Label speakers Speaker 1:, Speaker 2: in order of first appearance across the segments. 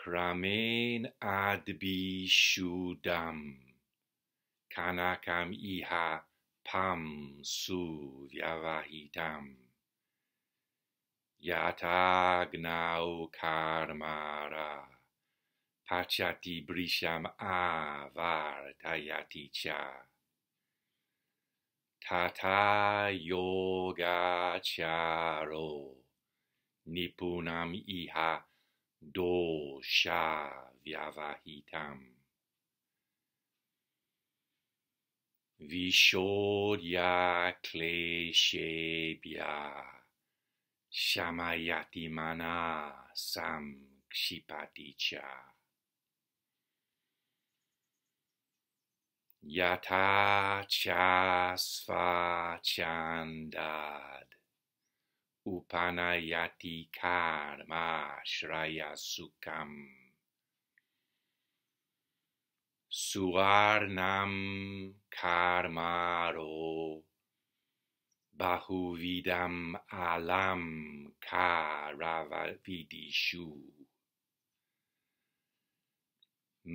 Speaker 1: krameṇādbhiḥ śuddhaṁ kanakam iha pāṁsu-vyavahitaṁ yathāgnau karmāraḥ pacati bhṛśam āvartayati ca tathā yogācāro nipuṇam iha doṣa-vyavahitaṁ viśodhya kleśebhyaḥ śamayati manaḥ saṁkṣipati ca yathā ca sva-cchandād upanayati karmāśraya-sukhaṁ suvarṇaṁ karmāro bahu-vidham alaṁkāra-vidhiṣu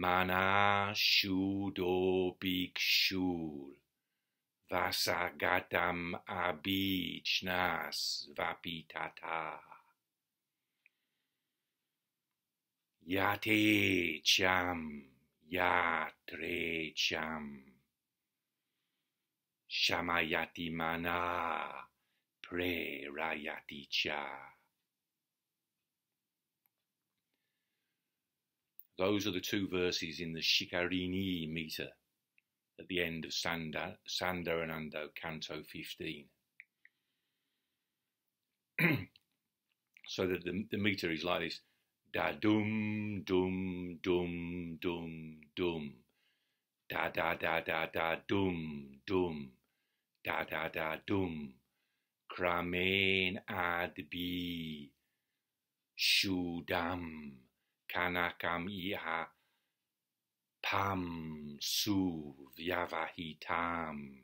Speaker 1: manaḥ-śuddho bhikṣur vasagatam abhichnas vapitata yate-cham yatre-cham śamayati manaḥ-prayati ca. Those are the two verses in the Śikhariṇī meter at the end of Saundarananda, Canto 15. So that the meter is like this: da dum dum dum dum dum, da da da da da dum dum, da da da dum, krameṇādbhiḥ śuddhaṁ kanakam iha pāṁsu-vyavahitaṁ,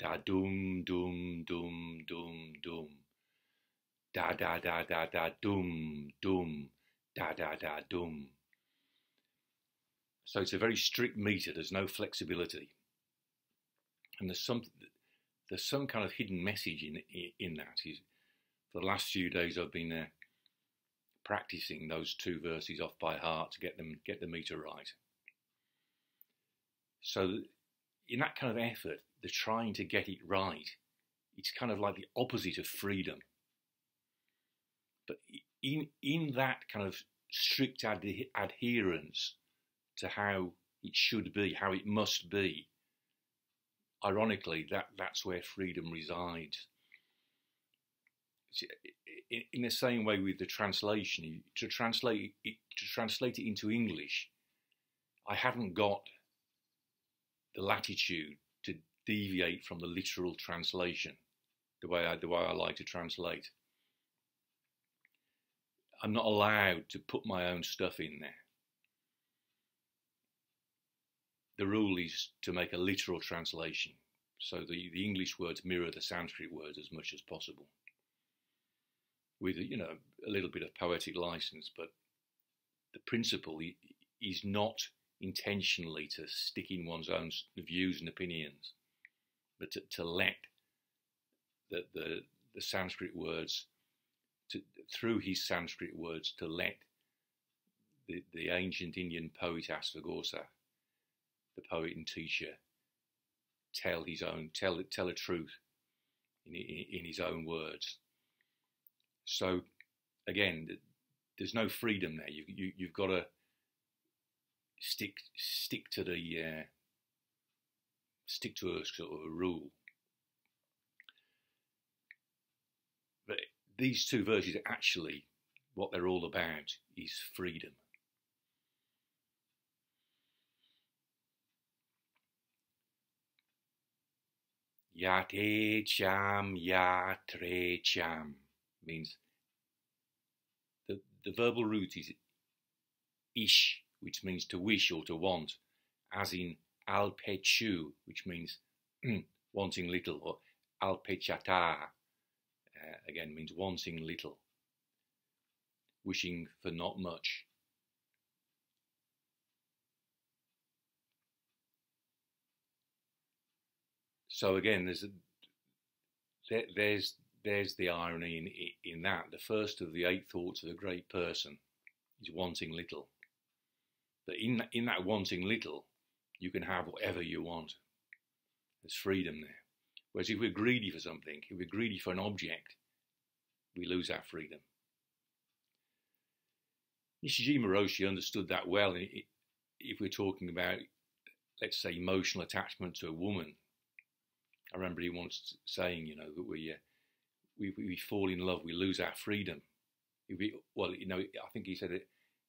Speaker 1: da dum dum dum dum dum, da da da da da dum dum, da da da dum. So it's a very strict meter. There's no flexibility, and there's some kind of hidden message in that. For the last few days I've been practicing those two verses off by heart to get the meter right. So in that kind of effort, the trying to get it right, it's kind of like the opposite of freedom. But in that kind of strict adherence to how it should be, how it must be, ironically, that's where freedom resides. In the same way with the translation, to translate it into English, I haven't got the latitude to deviate from the literal translation, the way I like to translate. I'm not allowed to put my own stuff in there. The rule is to make a literal translation, so the English words mirror the Sanskrit words as much as possible, with a little bit of poetic license. But the principle is not intentionally to stick in one's own views and opinions, but to let the Sanskrit words, through his Sanskrit words, to let the ancient Indian poet Asvaghosha, the poet and teacher, tell a truth in his own words. So again, there's no freedom there. You've got to stick to a sort of a rule. But these two verses, actually, what they're all about is freedom. Yate-cham, yatre-cham means the verbal root is ish, which means to wish or to want, as in alpechu, which means wanting little, or alpechata, again means wanting little, wishing for not much. So again, there's the irony in that. The first of the 8 thoughts of a great person is wanting little. But in that wanting little, you can have whatever you want. There's freedom there. Whereas if we're greedy for something, if we're greedy for an object, we lose our freedom. Nishijima Roshi understood that well. If we're talking about, let's say, emotional attachment to a woman, I remember he once saying, that we fall in love, we lose our freedom. I think he said that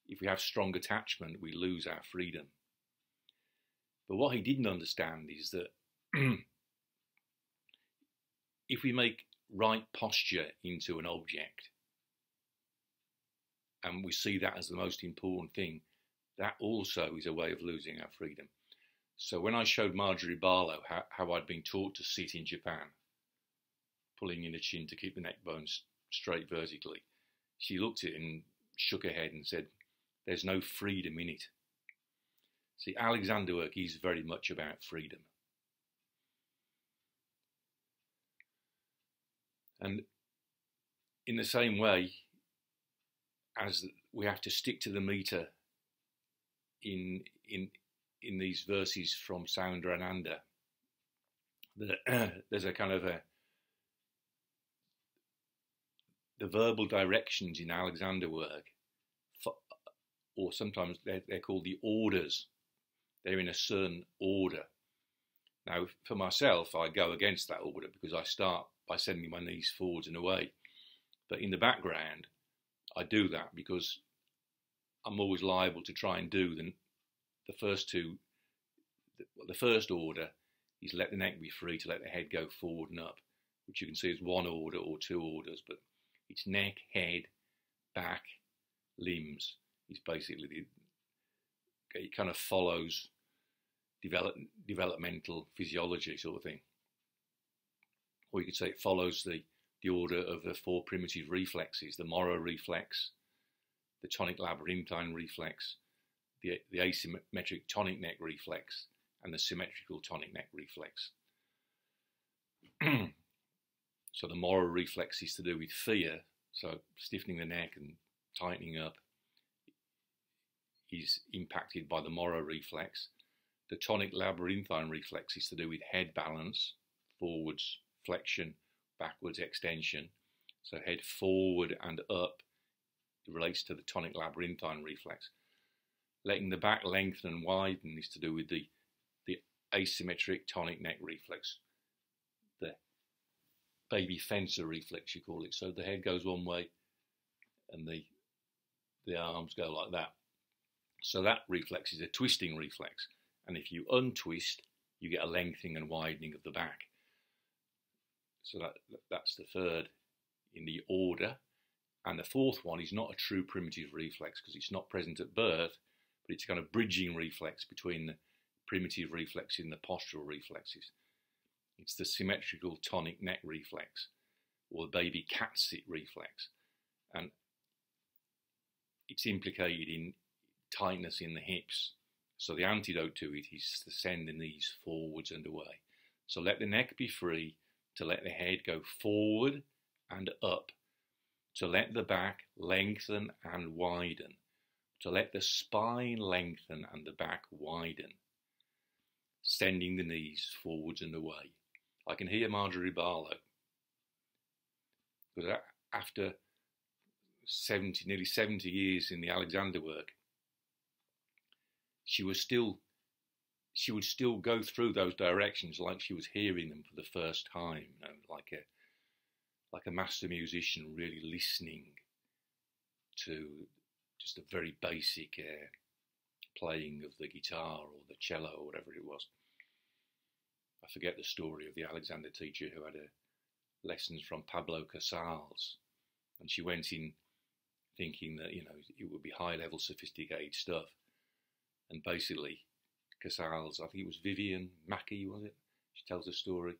Speaker 1: if we have strong attachment, we lose our freedom. But what he didn't understand is that if we make right posture into an object, and we see that as the most important thing, that also is a way of losing our freedom. So when I showed Marjorie Barlow how I'd been taught to sit in Japan, pulling in the chin to keep the neck bones straight vertically, she looked at it and shook her head and said, "There's no freedom in it." See, Alexander work is very much about freedom. And in the same way as we have to stick to the meter in these verses from Saundarananda, there's a kind of the verbal directions in Alexander work, or sometimes they're called the orders. They're in a certain order. Now, for myself, I go against that order because I start by sending my knees forwards and away. But in the background, I do that because I'm always liable to try and do the first two. The first order is let the neck be free to let the head go forward and up, which you can see as one order or 2 orders, but it's neck, head, back, limbs. It's basically it kind of follows developmental physiology sort of thing. Or you could say it follows the order of the 4 primitive reflexes: the Moro reflex, the tonic labyrinthine reflex, the asymmetric tonic neck reflex, and the symmetrical tonic neck reflex. So the Moro reflex is to do with fear, so stiffening the neck and tightening up is impacted by the Moro reflex. The tonic labyrinthine reflex is to do with head balance, forwards, flexion, backwards, extension. So head forward and up relates to the tonic labyrinthine reflex. Letting the back lengthen and widen is to do with the asymmetric tonic neck reflex, the baby fencer reflex, you call it. So the head goes one way and the arms go like that. So that reflex is a twisting reflex. And if you untwist, you get a lengthening and widening of the back. So that's the third in the order. And the fourth one is not a true primitive reflex because it's not present at birth, but it's a kind of bridging reflex between the primitive reflex and the postural reflexes. It's the symmetrical tonic neck reflex, or the baby cat sit reflex. And it's implicated in tightness in the hips. So the antidote to it is to send the knees forwards and away. So let the neck be free, to let the head go forward and up, to let the back lengthen and widen, to let the spine lengthen and the back widen, sending the knees forwards and away. I can hear Marjorie Barlow, because after nearly 70 years in the Alexander work, she would still go through those directions like she was hearing them for the first time, like a master musician really listening to just a very basic playing of the guitar or the cello or whatever it was. I forget the story of the Alexander teacher who had lessons from Pablo Casals, and she went in thinking that it would be high-level, sophisticated stuff. And basically, Casals, I think it was Vivian Mackey, was it? She tells a story.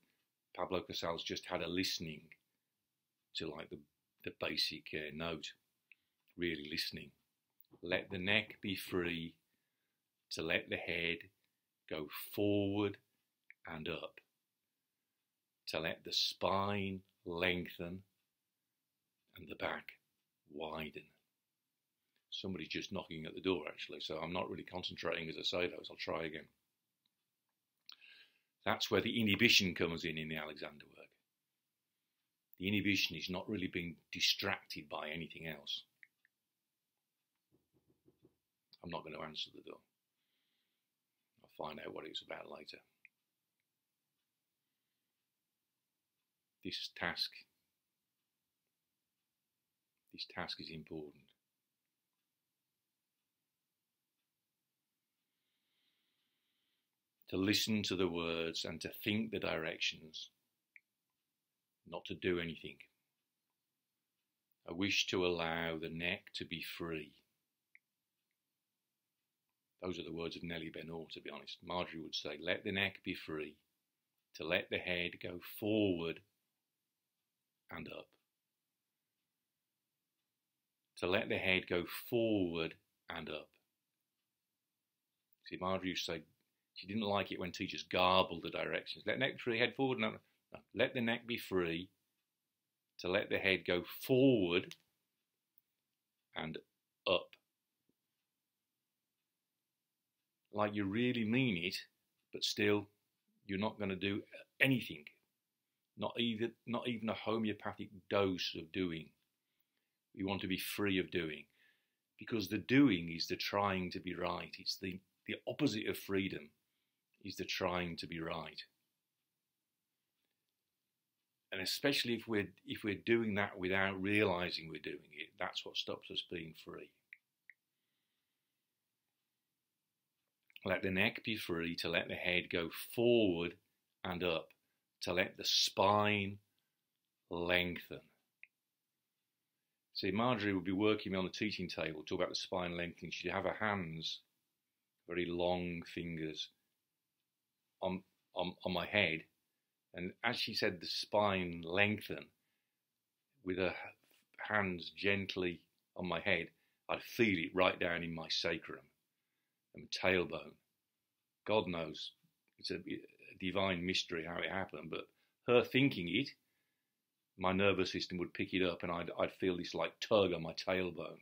Speaker 1: Pablo Casals just had a listening to like the basic note, really listening. Let the neck be free, to let the head go forward and up, to let the spine lengthen and the back widen. Somebody's just knocking at the door, actually, so I'm not really concentrating as I say those. I'll try again. That's where the inhibition comes in the Alexander work. The inhibition is not really being distracted by anything else. I'm not going to answer the door. I'll find out what it's about later. This task is important. To listen to the words and to think the directions, not to do anything. I wish to allow the neck to be free. Those are the words of Nellie Ben-Or, to be honest. Marjorie would say, let the neck be free, to let the head go forward and up. To let the head go forward and up. See, Marjorie used to say she didn't like it when teachers garbled the directions. Let the neck be free, head forward and up. No, let the neck be free, to let the head go forward and up. Like you really mean it, but still you're not going to do anything. Not even a homeopathic dose of doing. We want to be free of doing. Because the doing is the trying to be right. It's the opposite of freedom, is the trying to be right. And especially if we're doing that without realizing we're doing it, that's what stops us being free. Let the neck be free, to let the head go forward and up, to let the spine lengthen. See, Marjorie would be working me on the teaching table, talk about the spine lengthening. She'd have her hands, very long fingers, on my head. And as she said the spine lengthen, with her hands gently on my head, I'd feel it right down in my sacrum and tailbone. God knows, it's a divine mystery how it happened, but her thinking it, my nervous system would pick it up and I'd feel this like tug on my tailbone.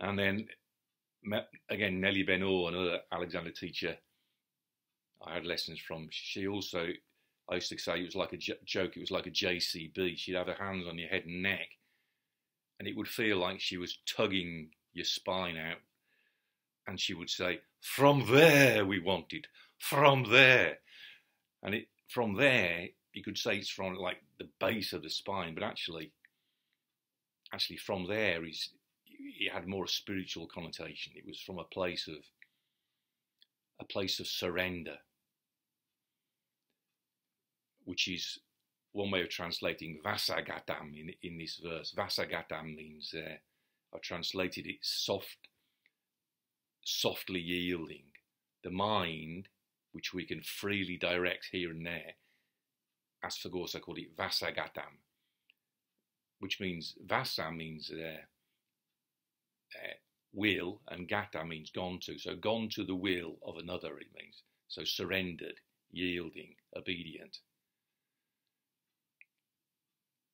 Speaker 1: And then, again, Nellie Ben-Or, another Alexander teacher I had lessons from, she also, I used to say it was like a joke, it was like a JCB. She'd have her hands on your head and neck, and it would feel like she was tugging your spine out. And she would say, from there we want it, from there. And from there, you could say it's from like the base of the spine, but actually from there it had more a spiritual connotation. It was from a place of surrender, which is one way of translating vasa-cchandād in this verse. Vasa-cchandād means, I've translated it softly yielding. The mind, which we can freely direct here and there, as Phagorsa called it, vasa-cchandād, which means, vasa means will, and gata means gone to. So gone to the will of another, it means. So surrendered, yielding, obedient.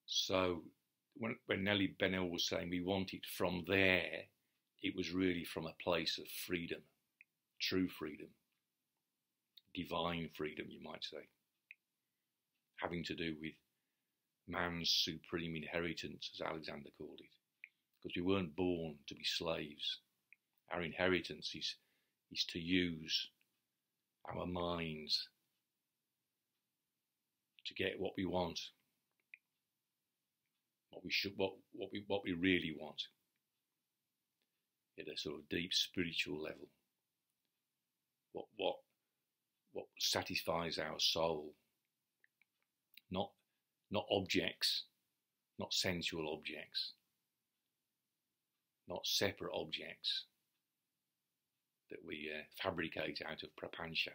Speaker 1: So when Nellie Ben-Or was saying we want it from there, it was really from a place of freedom, true freedom, divine freedom, you might say, having to do with man's supreme inheritance, as Alexander called it, because we weren't born to be slaves. Our inheritance is to use our minds to get what we want, what we really want, at a sort of deep spiritual level. What satisfies our soul, not objects, not sensual objects, not separate objects that we fabricate out of prapancha.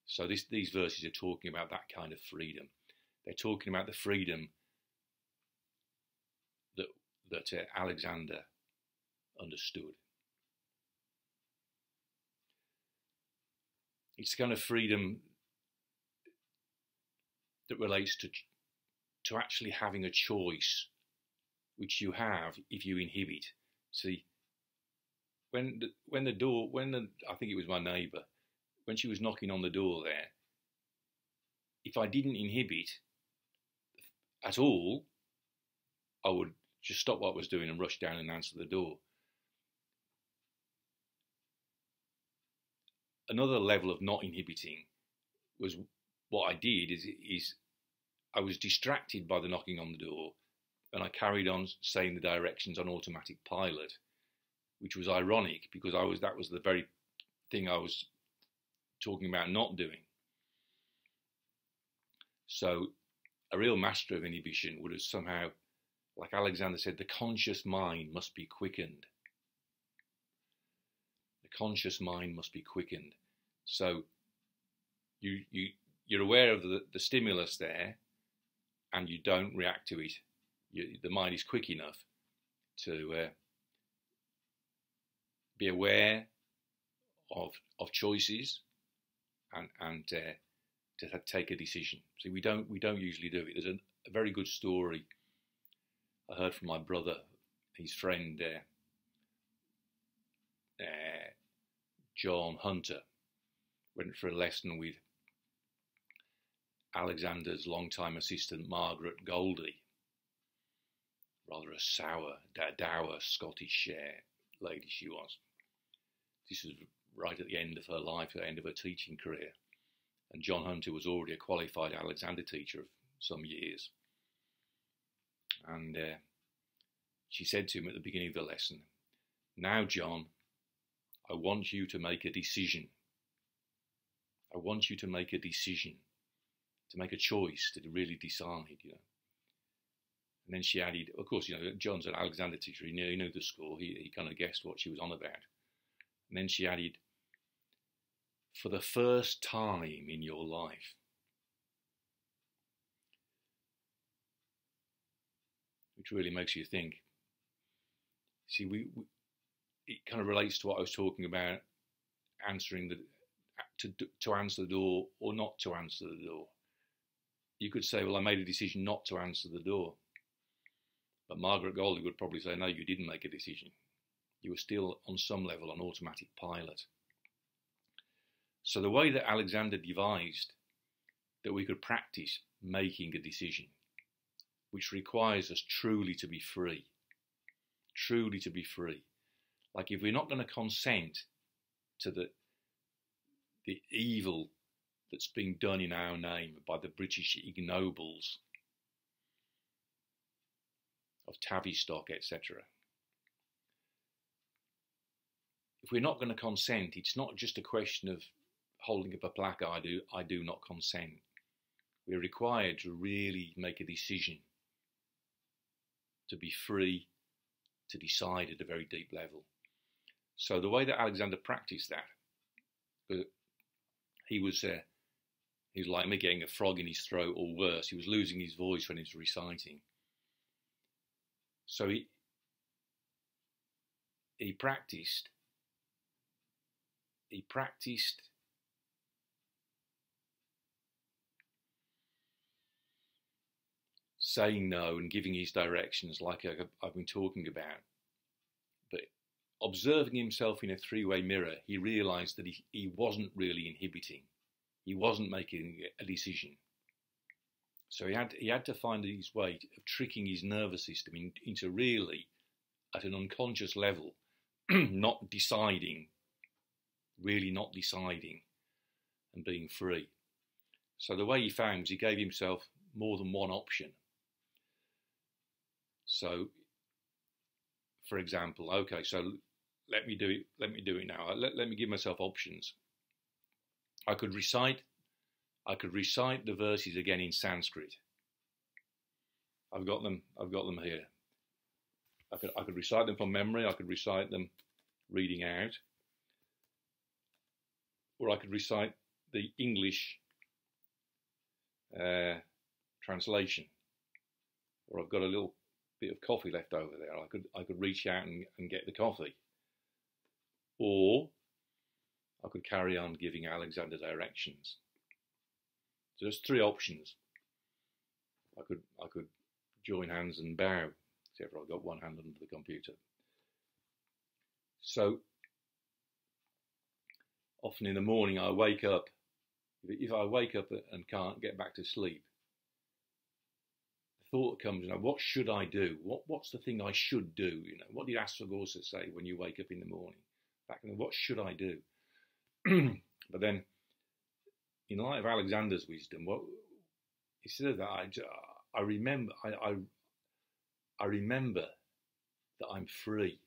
Speaker 1: So these verses are talking about that kind of freedom. They're talking about the freedom that Alexander understood. it's kind of freedom that relates to actually having a choice, which you have if you inhibit. See, I think it was my neighbour, when she was knocking on the door there, if I didn't inhibit at all, I would just stop what I was doing and rush down and answer the door. Another level of not inhibiting was what I did is I was distracted by the knocking on the door, and I carried on saying the directions on automatic pilot, which was ironic because that was the very thing I was talking about not doing. So a real master of inhibition would have somehow, like Alexander said, the conscious mind must be quickened. The conscious mind must be quickened. So you're aware of the stimulus there, and you don't react to it. The mind is quick enough to be aware of choices and to take a decision. See, we don't usually do it. There's a very good story I heard from my brother, his friend John Hunter, went for a lesson with Alexander's long-time assistant Margaret Goldie, rather a sour, dour Scottish lady she was. This was right at the end of her life, at the end of her teaching career. And John Hunter was already a qualified Alexander teacher of some years. And she said to him at the beginning of the lesson, "Now, John, I want you to make a decision. I want you to make a decision, to make a choice, to really decide, you know." And then she added, of course, you know, John's an Alexander teacher, he knew the score, he kind of guessed what she was on about. And then she added, "For the first time in your life." Which really makes you think. See, it kind of relates to what I was talking about, answering to answer the door or not to answer the door. You could say, well, I made a decision not to answer the door. But Margaret Goldie would probably say, no, you didn't make a decision. You were still on some level on automatic pilot. So the way that Alexander devised that we could practice making a decision, which requires us truly to be free, like if we're not going to consent to the evil that's being done in our name by the British ignobles of Tavistock, etc. If we're not going to consent, it's not just a question of holding up a plaque, I do not consent. We're required to really make a decision, to be free, to decide at a very deep level. So the way that Alexander practiced that, he was like me getting a frog in his throat, or worse, he was losing his voice when he was reciting. So he practiced saying no and giving his directions like I've been talking about. But observing himself in a three-way mirror, he realised that he wasn't really inhibiting. He wasn't making a decision. So he had to find his way of tricking his nervous system into really, at an unconscious level, not deciding, really not deciding and being free. So the way he found was he gave himself more than one option. So, for example, okay, so let me do it now. Let me give myself options. I could recite the verses again in Sanskrit. I've got them here. I could recite them from memory, I could recite them reading out, or I could recite the English translation, or I've got a little bit of coffee left over there. I could reach out and get the coffee, or I could carry on giving Alexander directions. So there's three options. I could join hands and bow, except for I've got one hand under the computer. So often in the morning I wake up. If I wake up and can't get back to sleep, the thought comes, what should I do? What's the thing I should do? What did Asvaghosha say when you wake up in the morning? What should I do? But then, in light of Alexander's wisdom, instead of that, I remember that I'm free.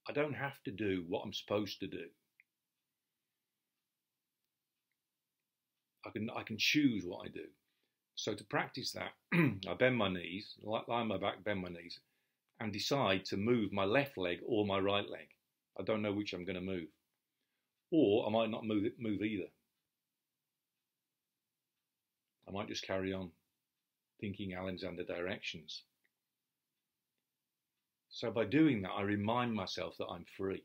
Speaker 1: I don't have to do what I'm supposed to do. I can choose what I do. So to practice that, I bend my knees, lie on my back, bend my knees, and decide to move my left leg or my right leg. I don't know which I'm going to move. Or I might not move either. I might just carry on thinking Alexander directions. So by doing that, I remind myself that I'm free.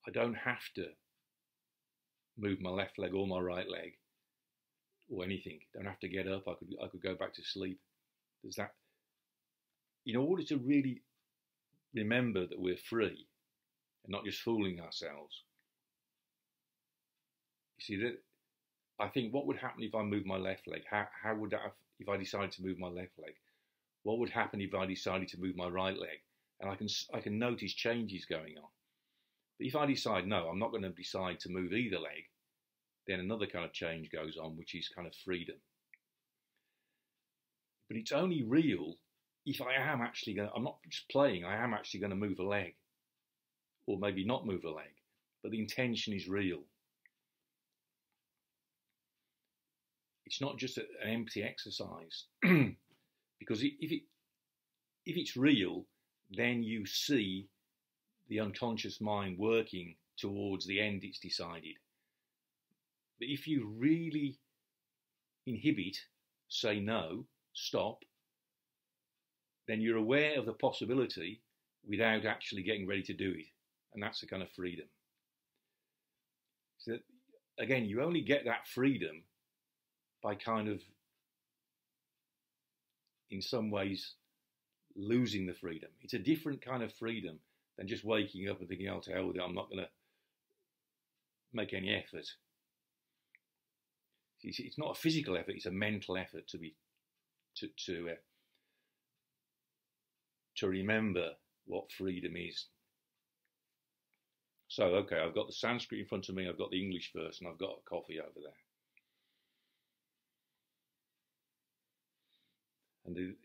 Speaker 1: I don't have to move my left leg or my right leg or anything. Don't have to get up. I could go back to sleep. There's that. In order to really remember that we're free and not just fooling ourselves. You see that? I think what would happen if I moved my left leg? How would that have, if I decided to move my left leg? What would happen if I decided to move my right leg? And I can notice changes going on. But if I decide, no, I'm not going to decide to move either leg, then another kind of change goes on, which is kind of freedom. But it's only real if I am actually going to, I'm not just playing, I am actually going to move a leg. Or maybe not move a leg. But the intention is real. It's not just an empty exercise. Because if it's real, then you see the unconscious mind working towards the end it's decided. But if you really inhibit, say no, stop, then you're aware of the possibility without actually getting ready to do it. And that's a kind of freedom. So again, you only get that freedom by kind of, in some ways, losing the freedom. It's a different kind of freedom than just waking up and thinking, oh, to hell with it, I'm not going to make any effort. It's not a physical effort, it's a mental effort to remember what freedom is. So, okay, I've got the Sanskrit in front of me, I've got the English verse, and I've got a coffee over there. And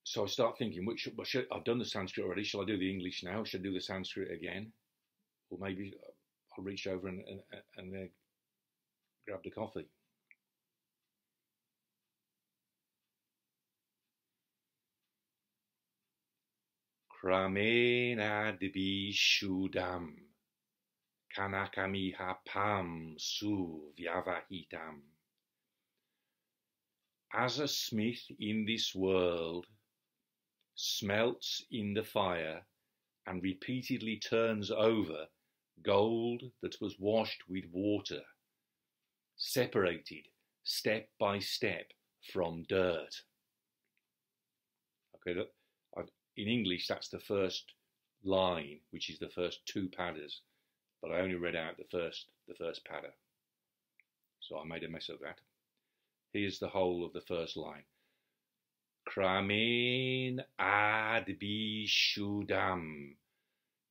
Speaker 1: so I start thinking, I've done the Sanskrit already, shall I do the English now? Should I do the Sanskrit again? Or maybe I'll reach over and grab the coffee. Krameṇādbhiḥ śuddhaṁ kanakamiha pāṁsu-vyavahitaṁ. As a smith in this world smelts in the fire and repeatedly turns over gold that was washed with water, separated step by step from dirt. Okay, in English that's the first line, which is the first two padas, but I only read out the first pada, so I made a mess of that. Here's the whole of the first line. Krameṇādbhiḥ śuddhaṁ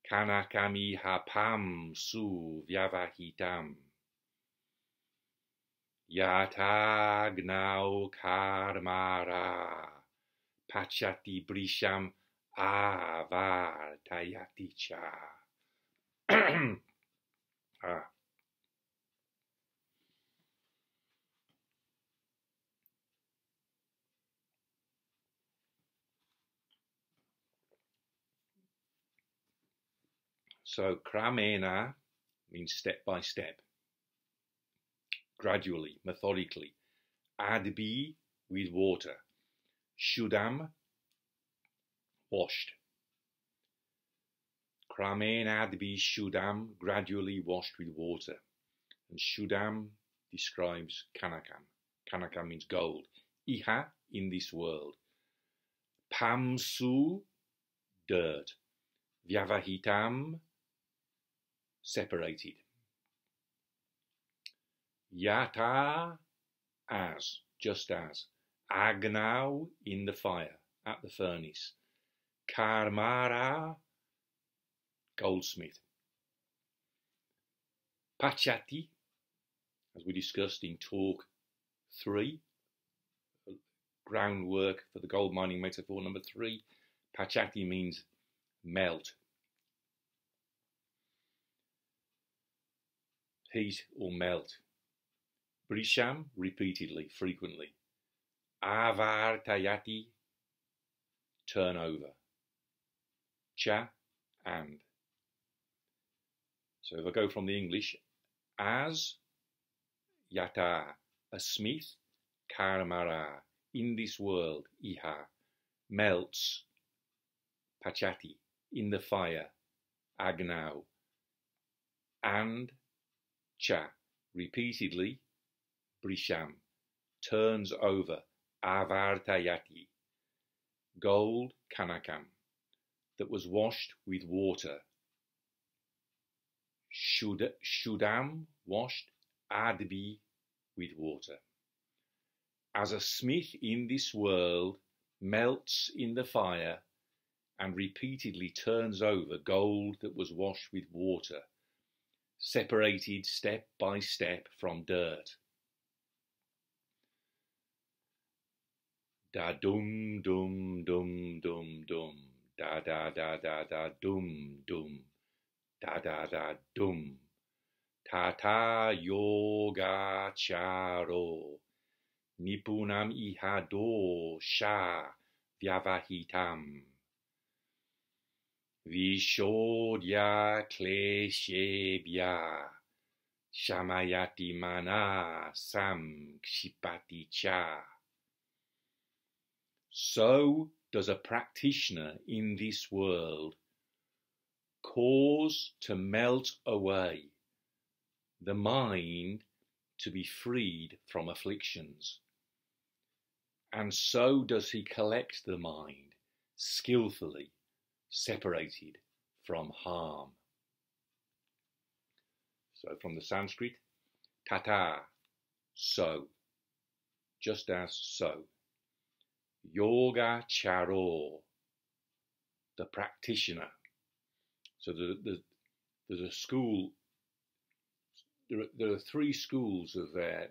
Speaker 1: kanakamiha pāṁsu-vyavahitaṁ. Yathāgnau karmāraḥ pacati bhṛśam āvartayati cha. So krameṇā means step by step, gradually, methodically. Ādbhiḥ, with water. Śuddhaṁ, washed. krameṇādbhiḥ śuddhaṁ, gradually washed with water. And śuddhaṁ describes kanakam. Kanakam means gold. Iha, in this world. Pāṁsu, dirt. Vyavahitaṁ, separated. Yathā, as, just as. Āvartayati, in the fire, at the furnace. Karmāraḥ, goldsmith. Pacati, as we discussed in talk 3, groundwork for the gold mining metaphor number 3. Pacati means melt, heat or melt. Bhṛśam, repeatedly, frequently. Āvartayati, turn over. Cha, and. So if I go from the English, as yathā, a smith, karmāraḥ, in this world, iha, melts, pacati, in the fire, āvartayati, and cha, repeatedly, bhṛśam, turns over, āvartayati, gold, kanakam, that was washed with water. Śuddhaṁ, washed, ādbhiḥ, with water. As a smith in this world melts in the fire and repeatedly turns over gold that was washed with water, separated step by step from dirt. Da dum dum dum dum dum, da da da da da dum dum, da da da dum. Tathā yogācāro, nipuṇam iha doṣa-vyavahitaṁ. Viśodhya kleśebhyaḥ, śamayati manaḥ saṁkṣipati cha. So does a practitioner in this world cause to melt away, the mind to be freed from afflictions. And so does he collect the mind, skillfully separated from harm. So from the Sanskrit, tathā, so, just as so. Yogācāro, the practitioner. So there's a school, there are 3 schools of the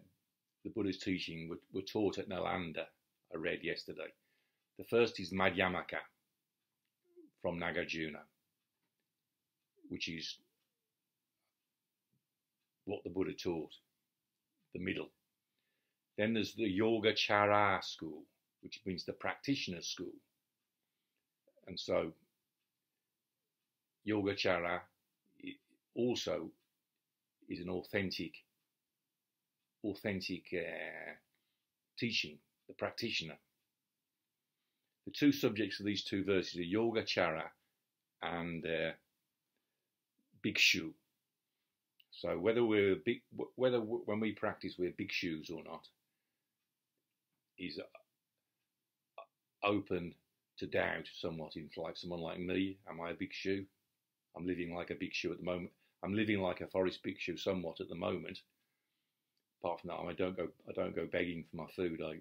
Speaker 1: Buddha's teaching were taught at Nalanda, I read yesterday. The first is Madhyamaka, from Nagarjuna, which is what the Buddha taught, the middle. Then there's the Yogācāro school, which means the practitioner school. And so Yogācāro also is an authentic teaching, the practitioner. The 2 subjects of these 2 verses are Yogācāro and bhikṣur. So whether when we practice we're bhikshus or not is open to doubt somewhat. In like someone like me, am I a bhikṣu? I'm living like a bhikṣu at the moment. I'm living like a forest bhikṣu somewhat at the moment. Apart from that, I don't go begging for my food. I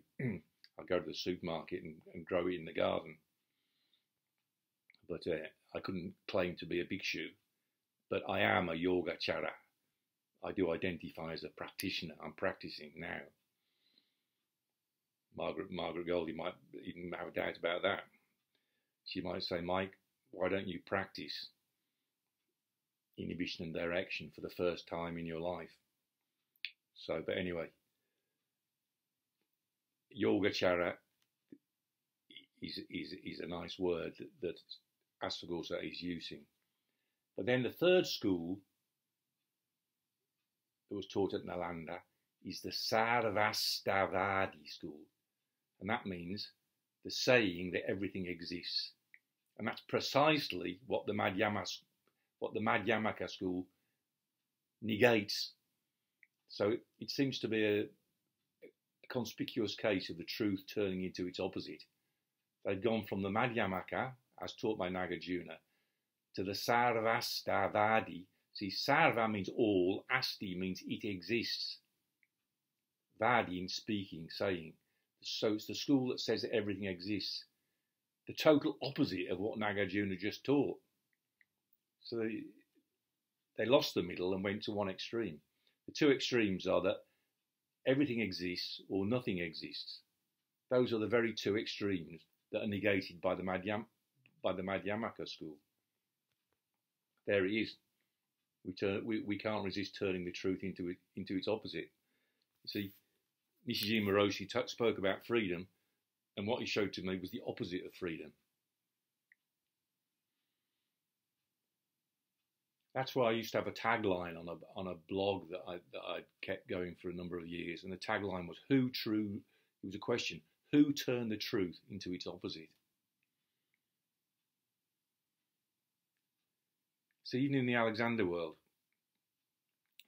Speaker 1: go to the supermarket and grow it in the garden. But I couldn't claim to be a bhikṣu. But I am a yogācāro. I do identify as a practitioner. I'm practicing now. Margaret Goldie might even have a doubt about that. She might say, Mike, why don't you practice inhibition and direction for the first time in your life? So, but anyway, Yogācāro is a nice word that Asvaghosha is using. But then the 3rd school that was taught at Nalanda is the Sarvastivādi school. And that means the saying that everything exists. And that's precisely what the Madhyama what the Madhyamaka school negates. So it seems to be a conspicuous case of the truth turning into its opposite. They've gone from the Madhyamaka, as taught by Nagarjuna, to the Sarvastāvādi. See, Sarva means all, Asti means it exists. Vādi in speaking, saying. So it's the school that says that everything exists. The total opposite of what Nagarjuna just taught. So they lost the middle and went to one extreme. The two extremes are that everything exists or nothing exists. Those are the very two extremes that are negated by the Madhyamaka school. There it is. We can't resist turning the truth into its opposite. You see, Nishijima Roshi spoke about freedom, and what he showed to me was the opposite of freedom. That's why I used to have a tagline on a blog that I kept going for a number of years, and the tagline was it was a question, who turned the truth into its opposite? So even in the Alexander world,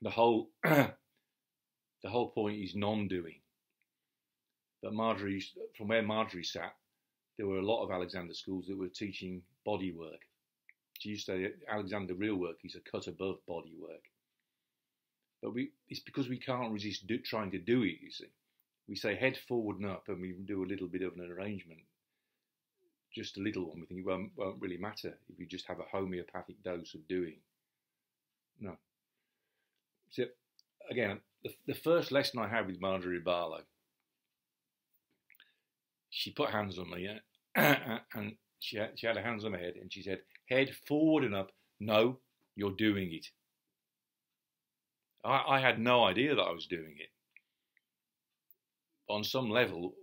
Speaker 1: the whole point is non-doing. But from where Marjorie sat, there were a lot of Alexander schools that were teaching body work. She used to say Alexander real work is a cut above body work. But it's because we can't resist trying to do it, you see. We say head forward and up, and we do a little bit of an arrangement. Just a little one. We think it won't really matter if you just have a homeopathic dose of doing. No. So, again, the first lesson I had with Marjorie Barlow, she put hands on me, and she had her hands on my head, and she said, head forward and up. No, you're doing it. I had no idea that I was doing it. On some level,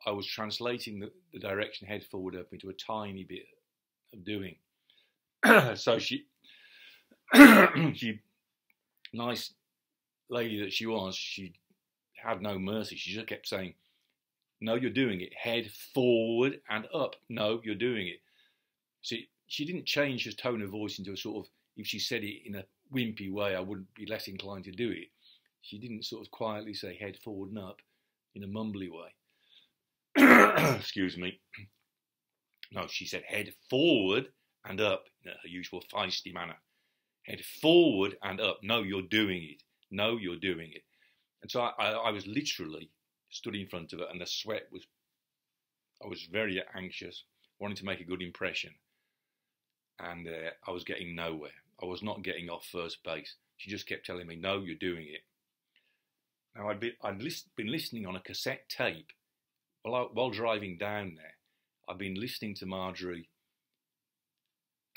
Speaker 1: I was translating the direction head forward up into a tiny bit of doing. So she, nice lady that she was, she had no mercy. She just kept saying, no, you're doing it. Head forward and up. No, you're doing it. See, she didn't change her tone of voice into a sort of, if she said it in a wimpy way, I wouldn't be less inclined to do it. She didn't sort of quietly say head forward and up in a mumbly way. Excuse me. No, she said head forward and up in her usual feisty manner. Head forward and up. No, you're doing it. No, you're doing it. And so I was literally stood in front of her, and the sweat was, I was very anxious, wanting to make a good impression. And I was getting nowhere. I was not getting off first base. She just kept telling me, no, you're doing it. Now, I'd been listening on a cassette tape while driving down there. I'd been listening to Marjorie,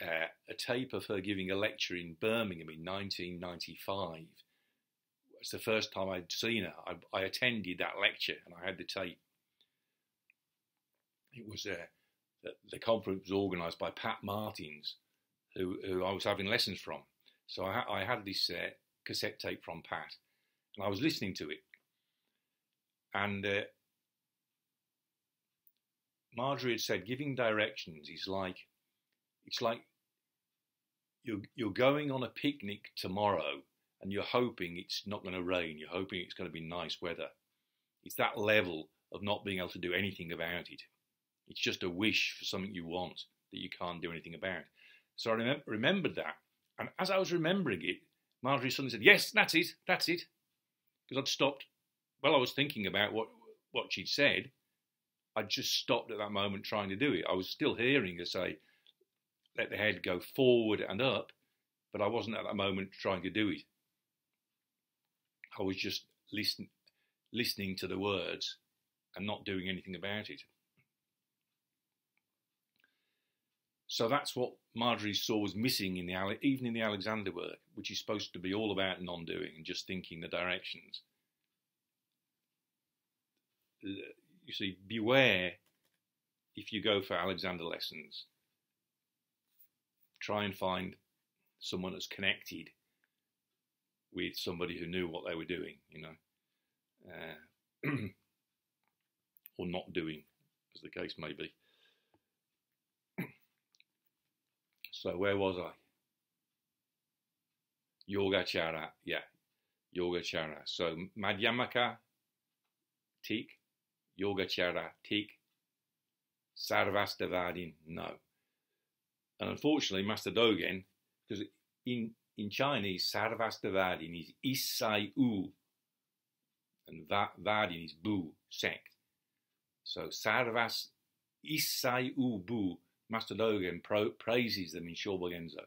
Speaker 1: a tape of her giving a lecture in Birmingham in 1995. It's the first time I'd seen her. I attended that lecture, and I had the tape. It was the conference was organised by Pat Martins, who I was having lessons from. So I had this cassette tape from Pat, and I was listening to it. And Marjorie had said, giving directions is like, it's like you're going on a picnic tomorrow, and you're hoping it's not going to rain. You're hoping it's going to be nice weather. It's that level of not being able to do anything about it. It's just a wish for something you want that you can't do anything about. So I remembered that. And as I was remembering it, Marjorie suddenly said, yes, that's it. Because I'd stopped. While I was thinking about what she'd said, I'd just stopped at that moment trying to do it. I was still hearing her say, let the head go forward and up, but I wasn't at that moment trying to do it. I was just listening to the words and not doing anything about it. So that's what Marjorie saw was missing even in the Alexander work, which is supposed to be all about non-doing and just thinking the directions. You see, beware if you go for Alexander lessons. Try and find someone that's connected with somebody who knew what they were doing, you know, or not doing, as the case may be. So where was I? Yogācāro, yeah, yogācāro. So madhyamaka, tick. Yogācāro, tick. Sarvastivadin, no. And unfortunately, Master Dogen, because in Chinese, Sarvastivadin is Issai U, and Vadin is Bu, sect. So Sarvas Issai U Bu, Master Dogen praises them in Shobogenzo,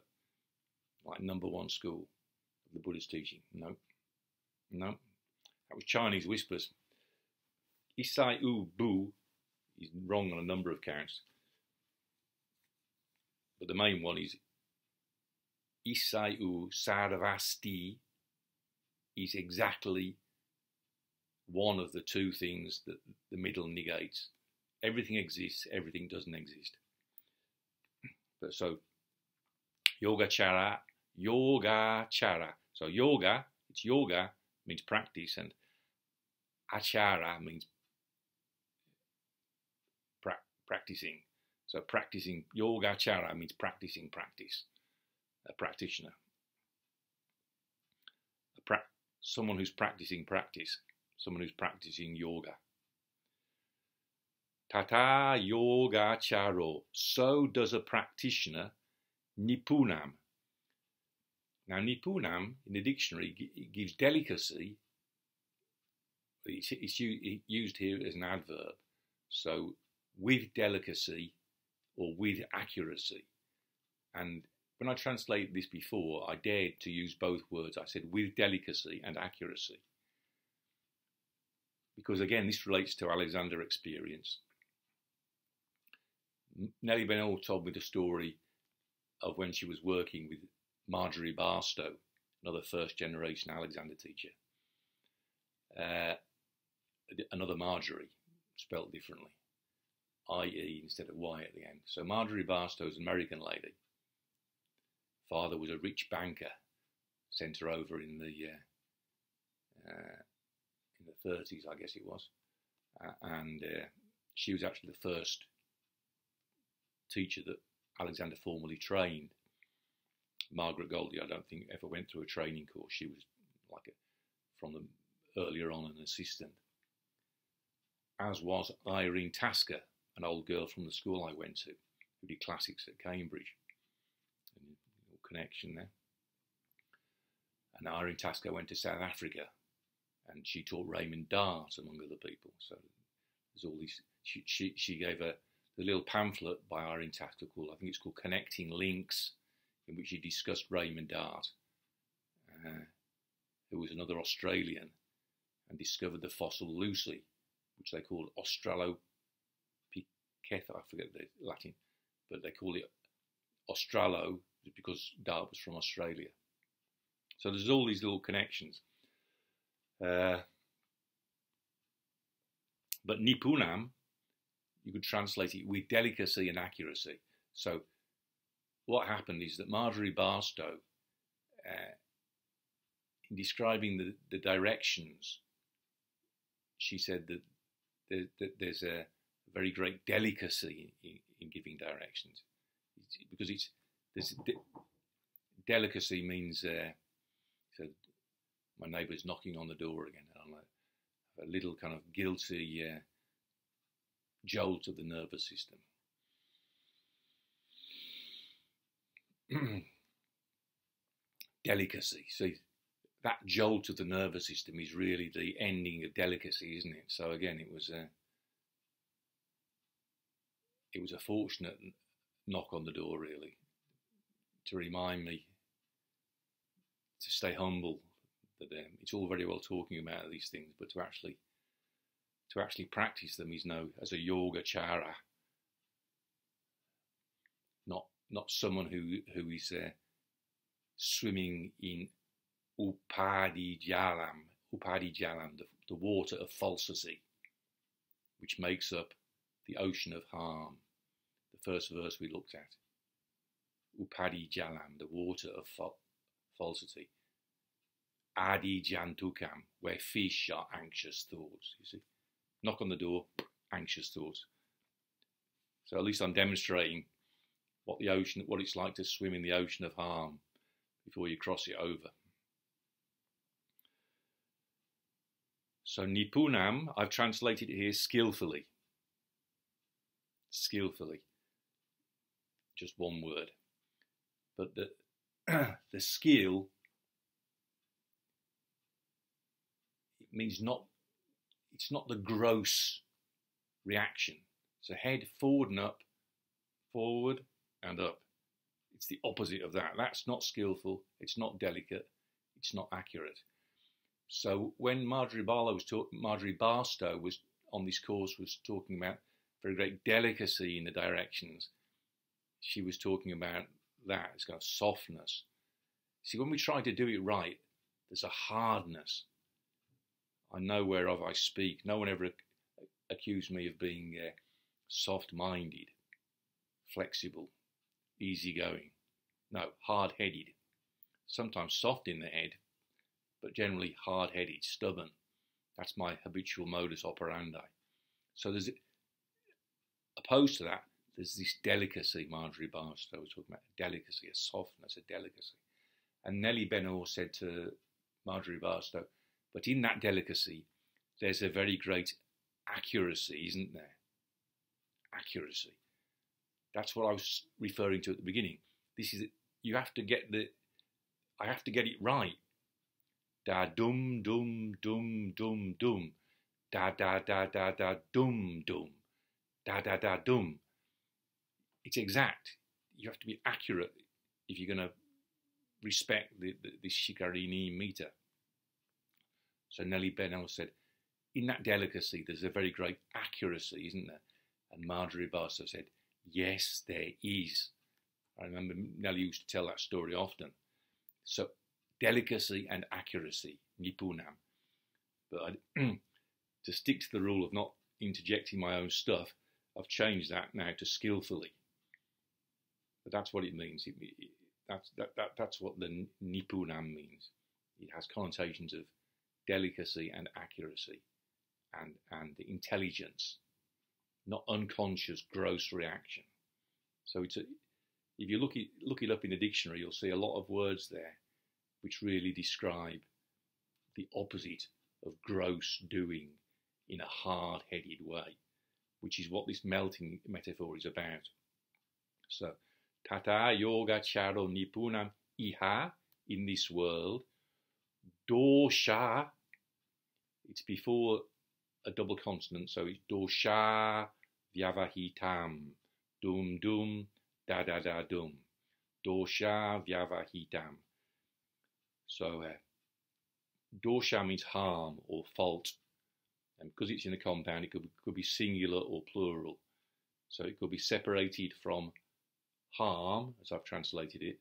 Speaker 1: like #1 school of the Buddha's teaching. No, no, that was Chinese whispers. Issai U Bu is wrong on a number of counts, but the main one is Issai U Sarvasti is exactly one of the two things that the middle negates. Everything exists, everything doesn't exist. But so Yogācāro. So yoga, it's yoga means practice, and achara means practicing. So practicing, Yogācāro means practicing practice. A practitioner. Someone who's practicing practice. Someone who's practicing yoga. Tathā yogācāro. So does a practitioner nipuṇam. Now nipuṇam in the dictionary it gives delicacy. It's used here as an adverb. So with delicacy or with accuracy. And when I translated this before, I dared to use both words. I said with delicacy and accuracy. Because again, this relates to Alexander experience. Nellie Bennell told me the story of when she was working with Marjorie Barstow, another first generation Alexander teacher. Another Marjorie, spelt differently, I-E instead of Y at the end. So Marjorie Barstow's an American lady. Father was a rich banker, sent her over in the 30s, I guess it was, and she was actually the first teacher that Alexander formally trained. Margaret Goldie, I don't think ever went through a training course. She was like earlier on an assistant. As was Irene Tasker, an old girl from the school I went to, who did classics at Cambridge. Connection there. And Irene Tasker went to South Africa, and she taught Raymond Dart among other people. So there's all these. She gave a little pamphlet by Irene Tasker called, I think it's called Connecting Links, in which she discussed Raymond Dart, who was another Australian, and discovered the fossil Lucy, which they called Australopithecus. I forget the Latin, but they call it Australo because Dart was from Australia. So there's all these little connections. But nipuṇam, you could translate it with delicacy and accuracy. So what happened is that Marjorie Barstow, in describing the directions, she said that there's a very great delicacy in giving directions, because delicacy means. So my neighbour's knocking on the door again, and I'm a little kind of guilty jolt of the nervous system. Delicacy. See, that jolt of the nervous system is really the ending of delicacy, isn't it? So again, it was a fortunate knock on the door, really, to remind me to stay humble. That it's all very well talking about these things, but to actually practice them is as a yogācāro, not someone who is swimming in upadiyālam, the water of falsity, which makes up the ocean of harm. The first verse we looked at, upadiyālam, the water of falsity. Adi-jantukam, where fish are anxious thoughts, you see. Knock on the door, anxious thoughts. So at least I'm demonstrating what it's like to swim in the ocean of harm before you cross it over. So nipuṇam, I've translated it here skillfully. Skillfully. Just one word. But the skill, it means it's not the gross reaction. So head forward and up, forward and up. It's the opposite of that. That's not skillful, it's not delicate, it's not accurate. So when Marjorie Barstow was on this course was talking about very great delicacy in the directions, she was talking about that, it's kind of softness. See, when we try to do it right, there's a hardness. I know whereof I speak. No one ever accused me of being soft-minded, flexible, easygoing. No, hard-headed. Sometimes soft in the head, but generally hard-headed, stubborn. That's my habitual modus operandi. So there's, opposed to that, there's this delicacy. Marjorie Barstow was talking about delicacy, a softness, a delicacy. And Nellie Ben-Or said to Marjorie Barstow, but in that delicacy, there's a very great accuracy, isn't there? Accuracy. That's what I was referring to at the beginning. This is, you have to get I have to get it right. Da dum dum dum dum dum. Da da da da da dum dum. Da da da dum. It's exact. You have to be accurate if you're going to respect the Śikhariṇī meter. So Nellie Ben-Or said, in that delicacy, there's a very great accuracy, isn't there? And Marjorie Barstow said, yes, there is. I remember Nellie used to tell that story often. So delicacy and accuracy, nipuṇam. But to stick to the rule of not interjecting my own stuff, I've changed that now to skillfully. But that's what it means. That's what the nipuṇam means. It has connotations of delicacy and accuracy and intelligence, not unconscious gross reaction. So it's if you look it up in the dictionary, you'll see a lot of words there which really describe the opposite of gross doing in a hard-headed way, which is what this melting metaphor is about. So tathā yogācāro nipuṇam iha, in this world, doṣa, it's before a double consonant, so it's doṣa-vyavahitaṁ, dum dum, da da da dum, doṣa-vyavahitaṁ. So doṣa means harm or fault, and because it's in a compound, it could be singular or plural. So it could be separated from harm, as I've translated it,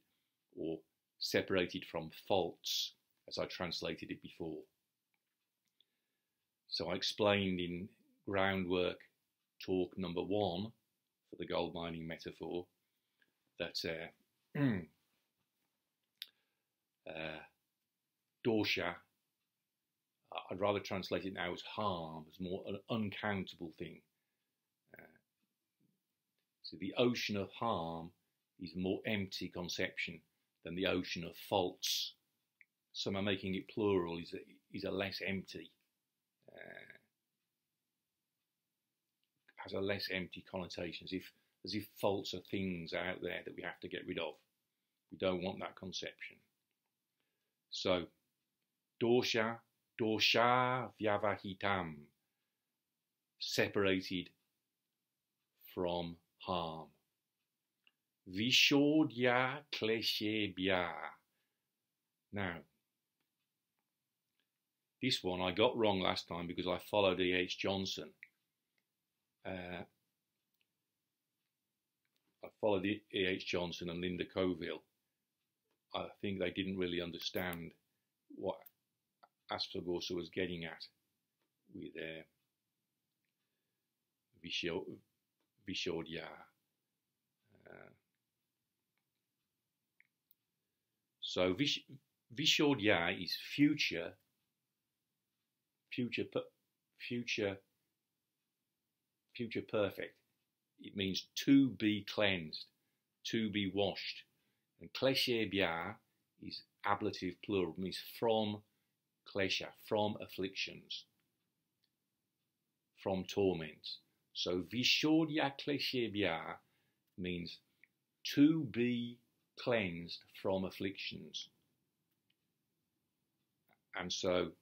Speaker 1: or separated from faults, as I translated it before. So I explained in groundwork talk number 1 for the gold mining metaphor that doṣa, I'd rather translate it now as harm, as more an uncountable thing. So the ocean of harm is a more empty conception than the ocean of faults. Some are making it plural, is a less empty, has a less empty connotation, as if faults are things out there that we have to get rid of. We don't want that conception. So, doṣa-vyavahitaṁ, separated from harm. Viśodhya kleśebhyaḥ. Now, this one I got wrong last time because I followed E.H. Johnson. I followed E.H. Johnson and Linda Coville. I think they didn't really understand what Astorgosa was getting at with viśodhya. So viśodhya is future perfect. It means to be cleansed. to be washed. And kleśebhyaḥ is ablative plural, means from klesha, from afflictions, from torment. So viśodhya kleśebhyaḥ means to be cleansed from afflictions. And so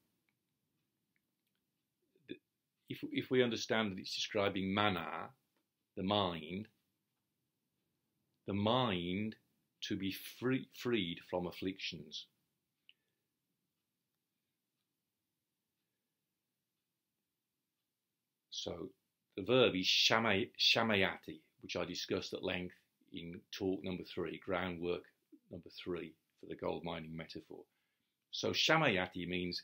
Speaker 1: if we understand that it's describing manaḥ, the mind to be freed from afflictions. So the verb is samayati, which I discussed at length in talk number 3, groundwork number 3 for the gold mining metaphor. So samayati means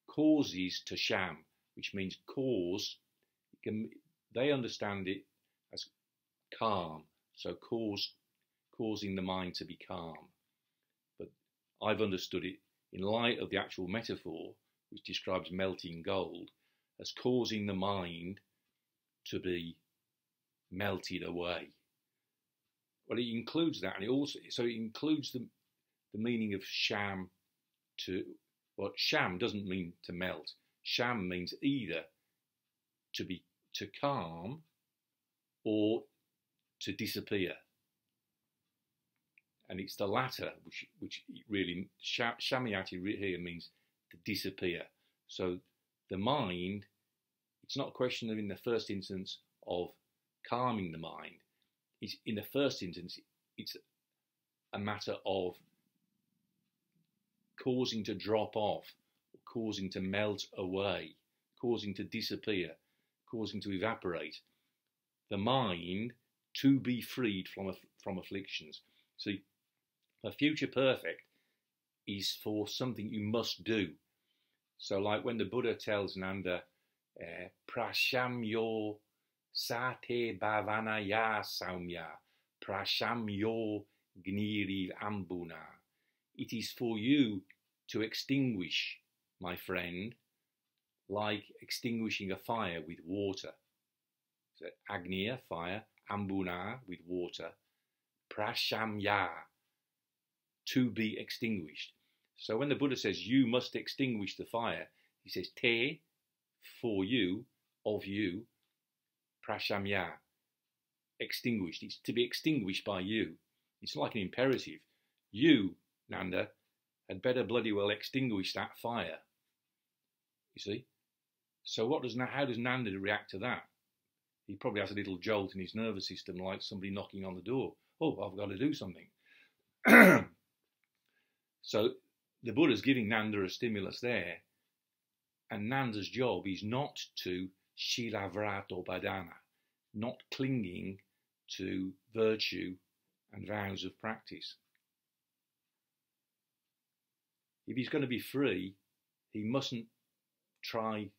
Speaker 1: causes to sham, which means cause. They understand it as calm, so causing the mind to be calm. But I've understood it in light of the actual metaphor, which describes melting gold, as causing the mind to be melted away. Well, it includes that, and it includes the meaning of sham. Sham doesn't mean to melt. Sham means either to calm or to disappear. And it's the latter which really, samayati here means to disappear. So the mind, it's not a question of, in the first instance, of calming the mind. In the first instance, it's a matter of causing to drop off, causing to melt away, causing to disappear, causing to evaporate. The mind to be freed from afflictions. See, a future perfect is for something you must do. So like when the Buddha tells Nanda, prasham yo sate bhavana ya saumya, prasham yo gniri ambuna. It is for you to extinguish, my friend, like extinguishing a fire with water. So agniya, fire, ambuna, with water, prashamya, to be extinguished. So when the Buddha says you must extinguish the fire, he says te, for you, of you, prashamya, extinguished. It's to be extinguished by you. It's like an imperative. You, Nanda, had better bloody well extinguish that fire. You see? So how does Nanda react to that? He probably has a little jolt in his nervous system, like somebody knocking on the door. Oh, I've got to do something. So the Buddha's giving Nanda a stimulus there, and Nanda's job is not to shilavrato-badana, not clinging to virtue and vows of practice. If he's going to be free, he mustn't try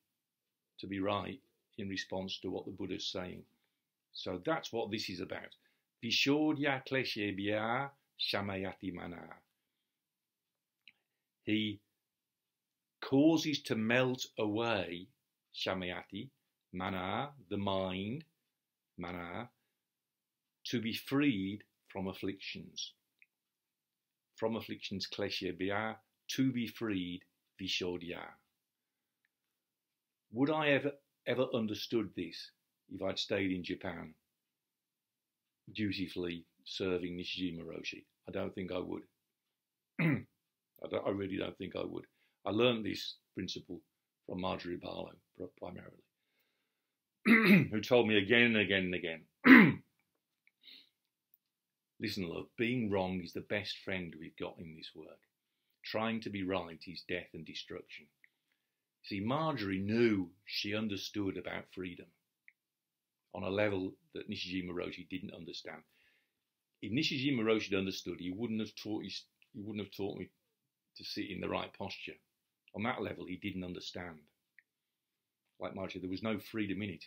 Speaker 1: to be right in response to what the Buddha's saying. So that's what this is about. Viśodhya kleśebhyaḥ śamayati manaḥ. He causes to melt away, śamayati, manaḥ, the mind, manaḥ, to be freed from afflictions. From afflictions, kleśebhyaḥ, to be freed, viśodhya. Would I ever understood this if I'd stayed in Japan, dutifully serving Nishijima Roshi? I don't think I would. I really don't think I would. I learned this principle from Marjorie Barlow, primarily, who told me again and again and again, listen, love, being wrong is the best friend we've got in this work. Trying to be right is death and destruction. See, Marjorie knew, she understood about freedom on a level that Nishijima Roshi didn't understand. If Nishijima Roshi had understood, he wouldn't have taught me to sit in the right posture. On that level, he didn't understand. Like Marjorie, there was no freedom in it.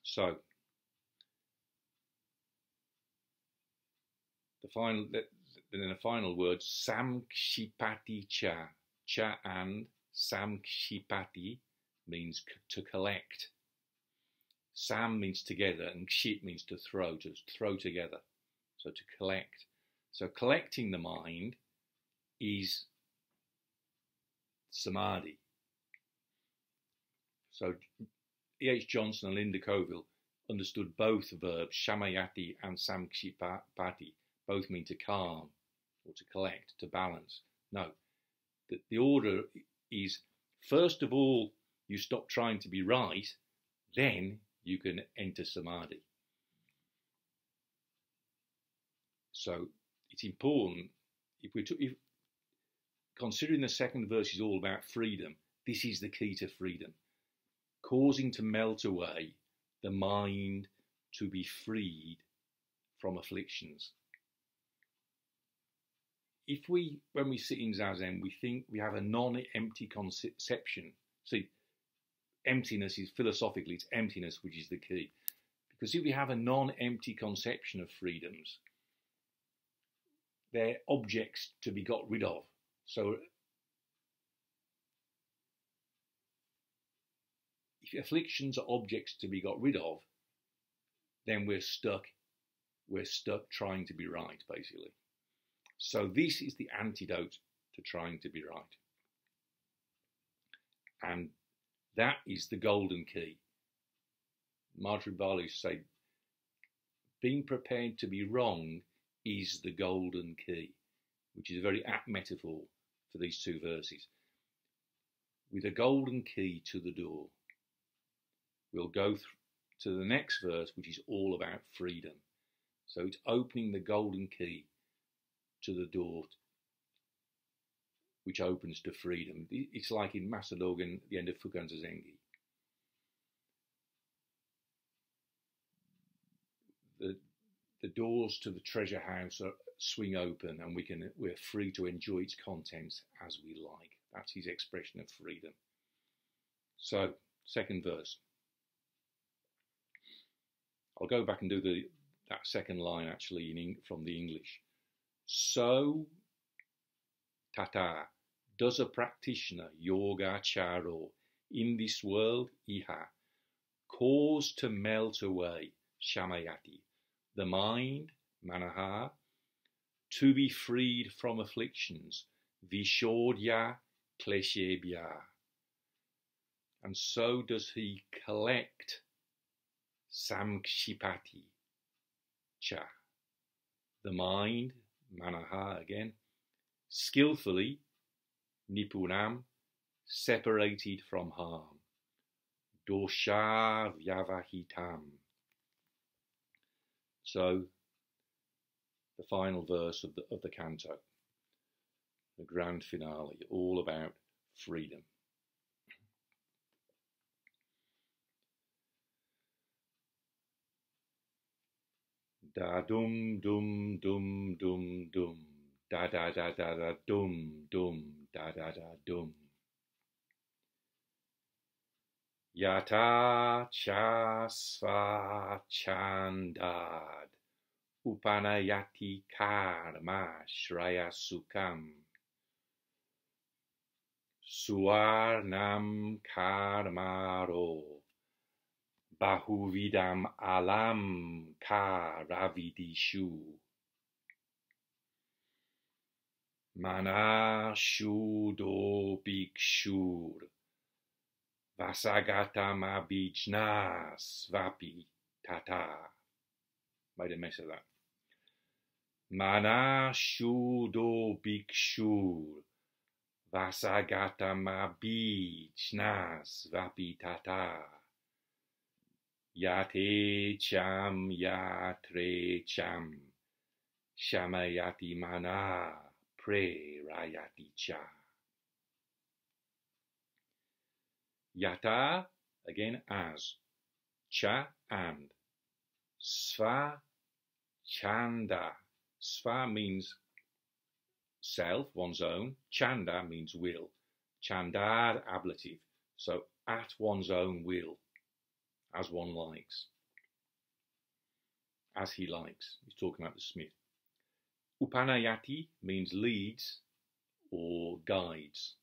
Speaker 1: So, the final word, saṁkṣipati cha. Cha and saṁkṣipati means to collect. Sam means together, and kshit means to throw together. So to collect. So collecting the mind is samadhi. So E.H. Johnson and Linda Coville understood both verbs, shamayati and saṁkṣipati, both mean to calm or to collect, to balance. No, the order is, first of all, you stop trying to be right, then you can enter samadhi. So it's important, if considering the second verse is all about freedom, this is the key to freedom. Causing to melt away, the mind to be freed from afflictions. When we sit in Zazen, we think we have a non-empty conception. See, emptiness is, philosophically, it's emptiness which is the key. Because if we have a non-empty conception of freedoms, they're objects to be got rid of. So if afflictions are objects to be got rid of, then we're stuck trying to be right, basically. So this is the antidote to trying to be right. And that is the golden key. Madhuri say, being prepared to be wrong is the golden key, which is a very apt metaphor for these two verses. With a golden key to the door, we'll go to the next verse, which is all about freedom. So it's opening the golden key to the door, which opens to freedom. It's like in Masadogan at the end of Fukan Zazengi. The doors to the treasure house swing open, and we're free to enjoy its contents as we like. That's his expression of freedom. So, second verse. I'll go back and do that second line actually from the English. So, tathā, does a practitioner, yogācāro, in this world, iha, cause to melt away, śamayati, the mind, manaḥ, to be freed from afflictions, viśodhya, kleśebhyaḥ. And so does he collect saṁkṣipati, cha, the mind, manaḥ again, skillfully, nipuṇam, separated from harm, doṣa-vyavahitaṁ. So, the final verse of the canto, the grand finale, all about freedom. Da dum dum dum dum dum, da da da da da dum dum da da da dum. Yathā cha sva-cchandād, upanayati karmāśraya-sukhaṁ, suvarṇaṁ karmāro, bahu-vidham alaṁkāra-vidhiṣu, manaḥ-śuddho bhikṣur, vasagatam abhijñās vapi tathā. Made a mess of that. Manaḥ-śuddho bhikṣur, vasagatam abhijñās vapi tathā. Yathā-cham yathā-cham, śamayati manaḥ-śraya-sukhaṁ. Yathā, again, as. Cha, and. Sva-cchandād. Sva means self, one's own. Chanda means will. Cchandād, ablative. So, at one's own will, as one likes. As he likes. He's talking about the smith. Upanayati means leads or guides.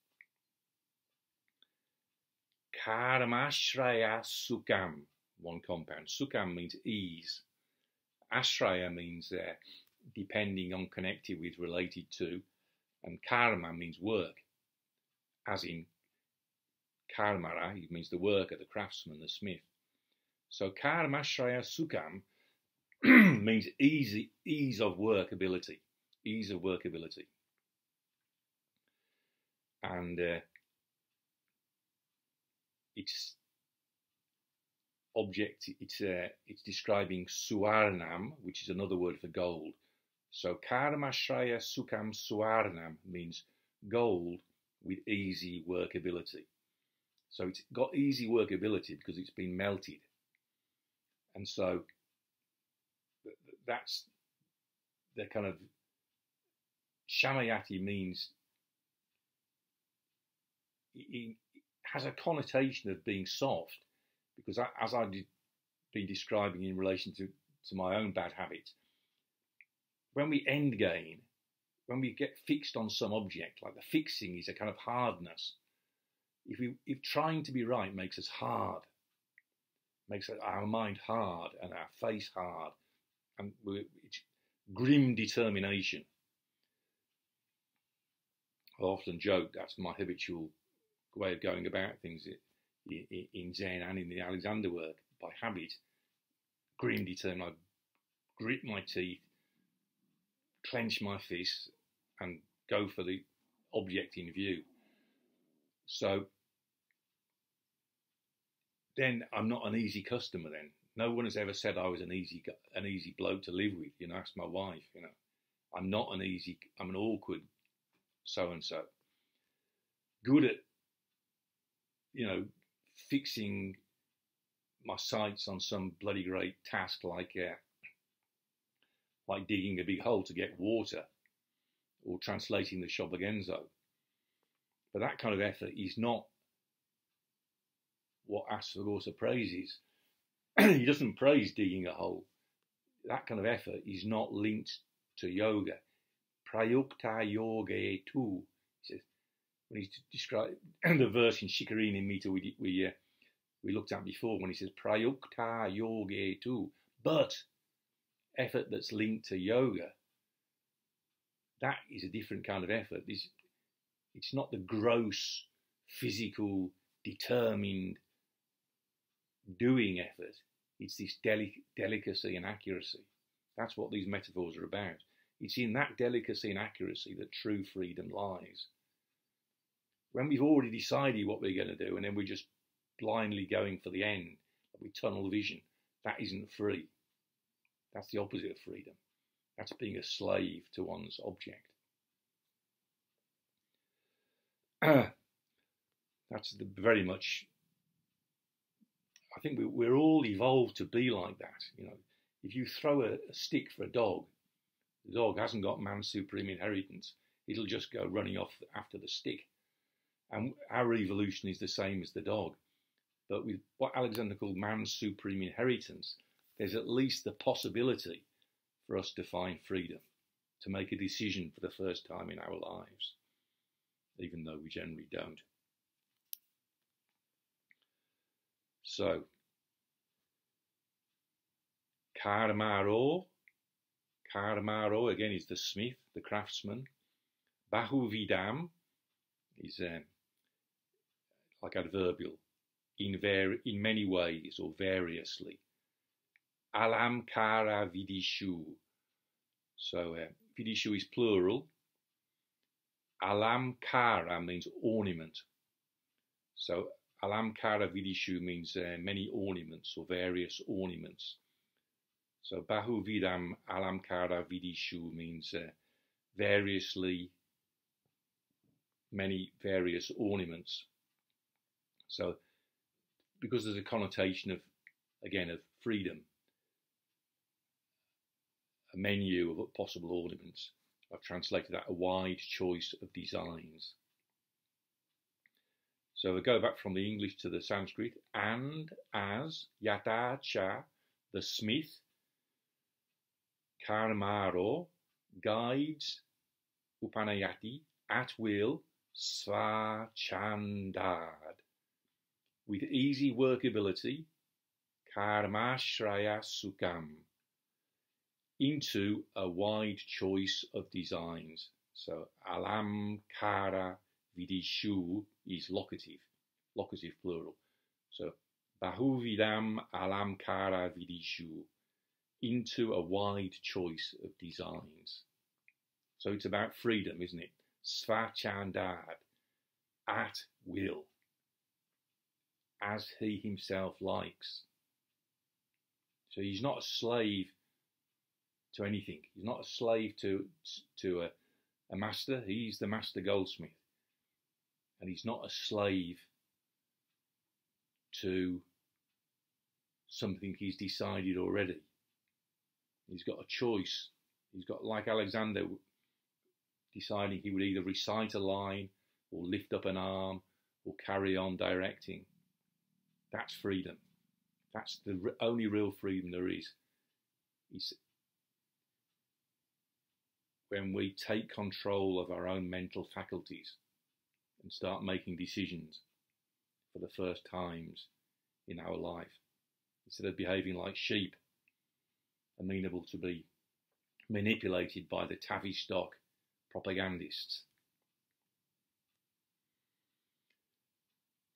Speaker 1: Karmāśraya-sukhaṁ, one compound. Sukhaṁ means ease. Ashraya means depending on, connected with, related to. And karma means work, as in karmāraḥ, it means the worker, the craftsman, the smith. So karmāśraya-sukhaṁ means ease of workability, ease of workability. And it's describing suvarṇaṁ, which is another word for gold. So karmāśraya-sukhaṁ suvarṇaṁ means gold with easy workability. So it's got easy workability because it's been melted. And so that's the kind of samayati means it has a connotation of being soft, because as I've been describing in relation to my own bad habits, when we end gain, when we get fixed on some object, like the fixing is a kind of hardness. If trying to be right makes us hard, makes our mind hard and our face hard, and it's grim determination. I often joke that's my habitual way of going about things in Zen and in the Alexander work. By habit, grim determination. I grit my teeth, clench my fists, and go for the object in view. So then I'm not an easy customer then. No one has ever said I was an easy bloke to live with. You know, ask my wife, you know. I'm an awkward so-and-so. Good at, you know, fixing my sights on some bloody great task like digging a big hole to get water or translating the Shobogenzo. But that kind of effort is not what Asvaghosha praises. He doesn't praise digging a hole. That kind of effort is not linked to yoga. Prayukta yoge tu, he says, when he's describing the verse in Śikhariṇī Mita we looked at before, when he says prayukta yoge tu, but effort that's linked to yoga, that is a different kind of effort. It's not the gross, physical, determined doing effort. It's this delicacy and accuracy. That's what these metaphors are about. It's in that delicacy and accuracy that true freedom lies. When we've already decided what we're going to do and then we're just blindly going for the end, with tunnel vision, that isn't free. That's the opposite of freedom. That's being a slave to one's object. That's very much, I think we're all evolved to be like that. You know, if you throw a stick for a dog, the dog hasn't got man's supreme inheritance. It'll just go running off after the stick. And our evolution is the same as the dog. But with what Alexander called man's supreme inheritance, there's at least the possibility for us to find freedom, to make a decision for the first time in our lives, even though we generally don't. So, karmāro again is the smith, the craftsman. Bahu-vidham is like adverbial, in many ways or variously. Alaṁkāra-vidhiṣu. So vidhiṣu is plural. Alaṁkāra means ornament. So alaṁkāra-vidhiṣu means many ornaments or various ornaments. So bahu-vidham alaṁkāra-vidhiṣu means variously many various ornaments. So because there's a connotation of, again, of freedom, a menu of possible ornaments, I've translated that a wide choice of designs. So we go back from the English to the Sanskrit. And as yathā cha, the smith, karmāro, guides upanayati at will, sva-cchandād, with easy workability, karmāśraya-sukhaṁ, into a wide choice of designs. So alaṁkāra-vidhiṣu is locative plural. So bahu-vidham alaṁkāra-vidhiṣu, into a wide choice of designs. So it's about freedom, isn't it? Sva-cchandād, at will, as he himself likes. So he's not a slave to anything. He's not a slave to a master. He's the master goldsmith. And he's not a slave to something he's decided already. He's got a choice. He's got, like Alexander, deciding he would either recite a line or lift up an arm or carry on directing. That's freedom. That's the only real freedom there is. It's when we take control of our own mental faculties and start making decisions for the first times in our life, instead of behaving like sheep, amenable to be manipulated by the Tavistock propagandists.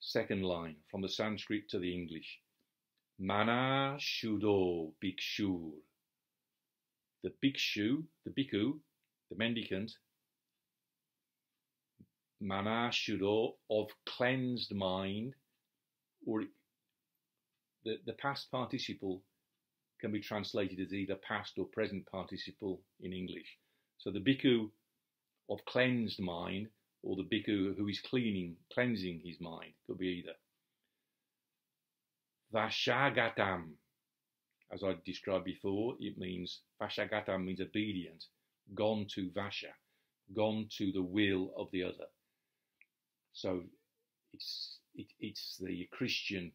Speaker 1: Second line, from the Sanskrit to the English. Manaḥ-śuddho bhikṣur. The bhikṣu, the bhikkhu, the mendicant, manaḥ-śuddho, of cleansed mind, or the past participle can be translated as either past or present participle in English. So the bhikkhu of cleansed mind, or the bhikkhu who is cleansing his mind, could be either. Vashagatam, as I described before, it means, Vashagatam means obedient, gone to Vasha, gone to the will of the other. So it's the Christian,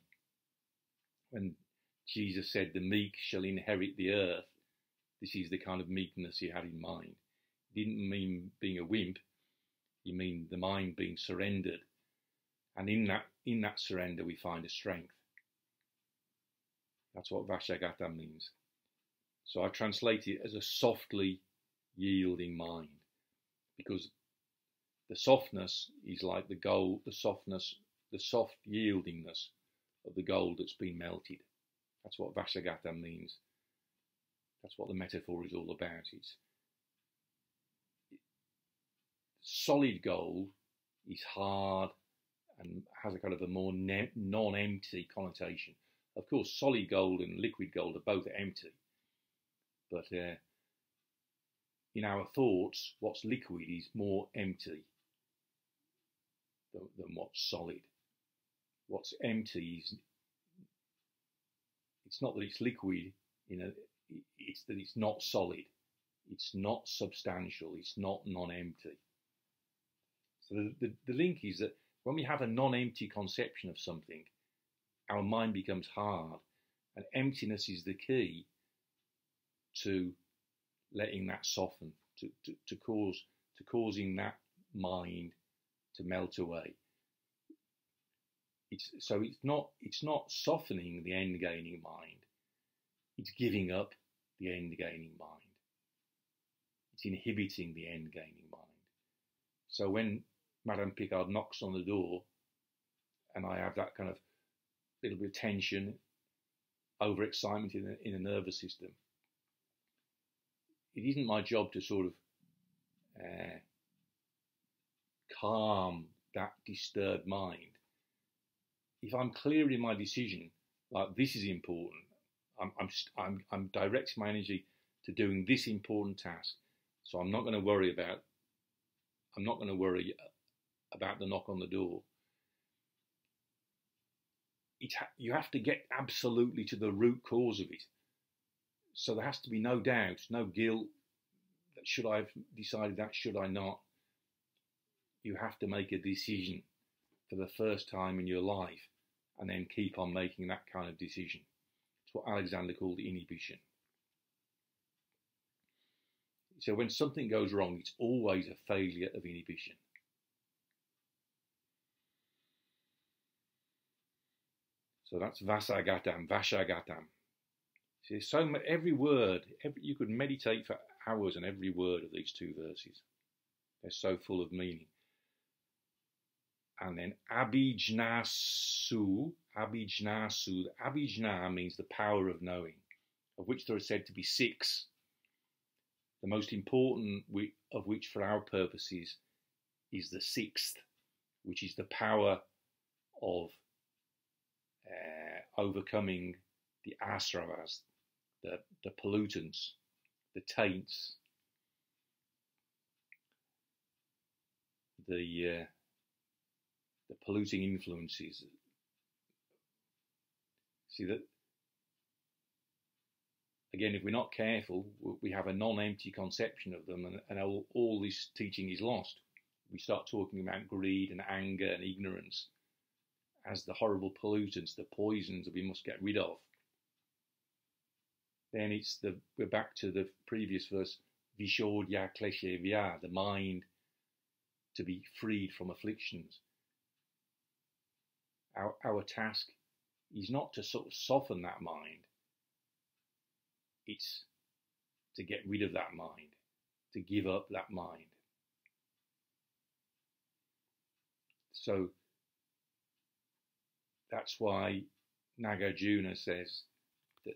Speaker 1: when Jesus said the meek shall inherit the earth, this is the kind of meekness he had in mind. He didn't mean being a wimp, he mean the mind being surrendered. And in that surrender we find a strength. That's what Vashagatam means. So I translate it as a softly yielding mind, because the softness is like the gold, the soft yieldingness of the gold that's been melted. That's what Vashagatam means. That's what the metaphor is all about. It's solid gold is hard and has a kind of a more non-empty connotation. Of course, solid gold and liquid gold are both empty, but in our thoughts, what's liquid is more empty than what's solid. What's empty is, it's not that it's liquid, it's that it's not solid, it's not substantial, it's not non-empty. So the link is that when we have a non-empty conception of something, our mind becomes hard, and emptiness is the key to letting that soften, to causing that mind to melt away. It's not softening the end gaining mind, it's giving up the end gaining mind. It's inhibiting the end gaining mind. So when Madame Picard knocks on the door and I have that kind of little bit of tension, overexcitement in the nervous system, it isn't my job to sort of calm that disturbed mind. If I'm clear in my decision, like this is important, I'm directing my energy to doing this important task, so I'm not going to worry about the knock on the door. You have to get absolutely to the root cause of it. So there has to be no doubt, no guilt, that should I have decided that, should I not? You have to make a decision for the first time in your life and then keep on making that kind of decision. It's what Alexander called inhibition. So when something goes wrong, it's always a failure of inhibition. So that's vasagatam, vashagatam. See, so every word, you could meditate for hours on every word of these two verses. They're so full of meaning. And then abhijnasu. Abhijna means the power of knowing, of which there are said to be 6. The most important of which for our purposes is the 6th, which is the power of overcoming the asravas, the pollutants, the taints, the polluting influences. See that, again, if we're not careful, we have a non-empty conception of them, and all this teaching is lost. We start talking about greed and anger and ignorance as the horrible pollutants, the poisons that we must get rid of. Then we're back to the previous verse, viśodhya, kleśebhyaḥ, the mind to be freed from afflictions. Our task is not to sort of soften that mind. It's to get rid of that mind, to give up that mind. So that's why Nagarjuna says that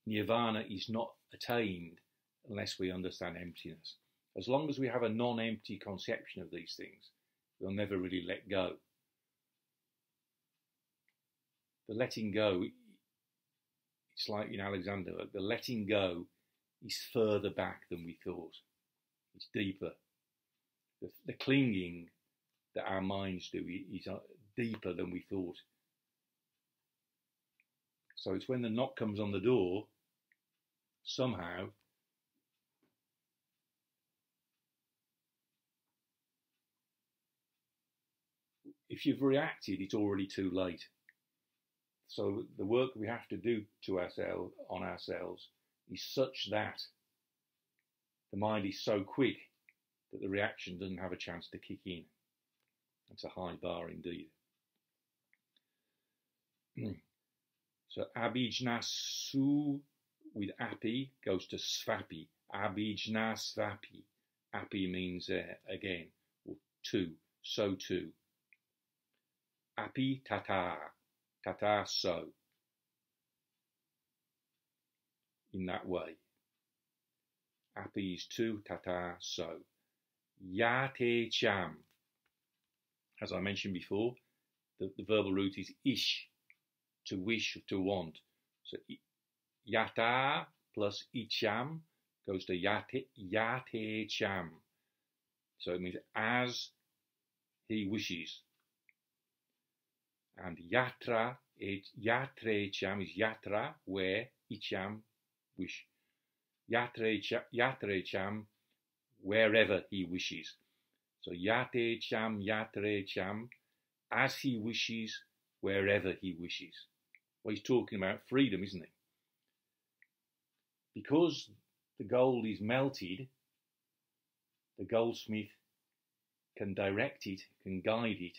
Speaker 1: nirvana is not attained unless we understand emptiness. As long as we have a non-empty conception of these things, we'll never really let go. The letting go, it's like in Alexander, the letting go is further back than we thought. It's deeper. The clinging that our minds do is deeper than we thought. So it's when the knock comes on the door, somehow, if you've reacted, it's already too late. So the work we have to do to ourselves, on ourselves, is such that the mind is so quick that the reaction doesn't have a chance to kick in. That's a high bar indeed. So abhijnasu with api goes to svapi. Abhijnasvapi. Api means again, or two, so too. Api tathā. Tathā, so. In that way. Api is two, tathā, so. Yate cham. As I mentioned before, the verbal root is ish, to wish, to want. So yathā plus icham goes to yate cham. So it means as he wishes. And yatre cham is yatra, where, icham, wish. Yatre cham, wherever he wishes. So yate cham, as he wishes, wherever he wishes. Well, he's talking about freedom, isn't he? Because the gold is melted, the goldsmith can direct it, can guide it,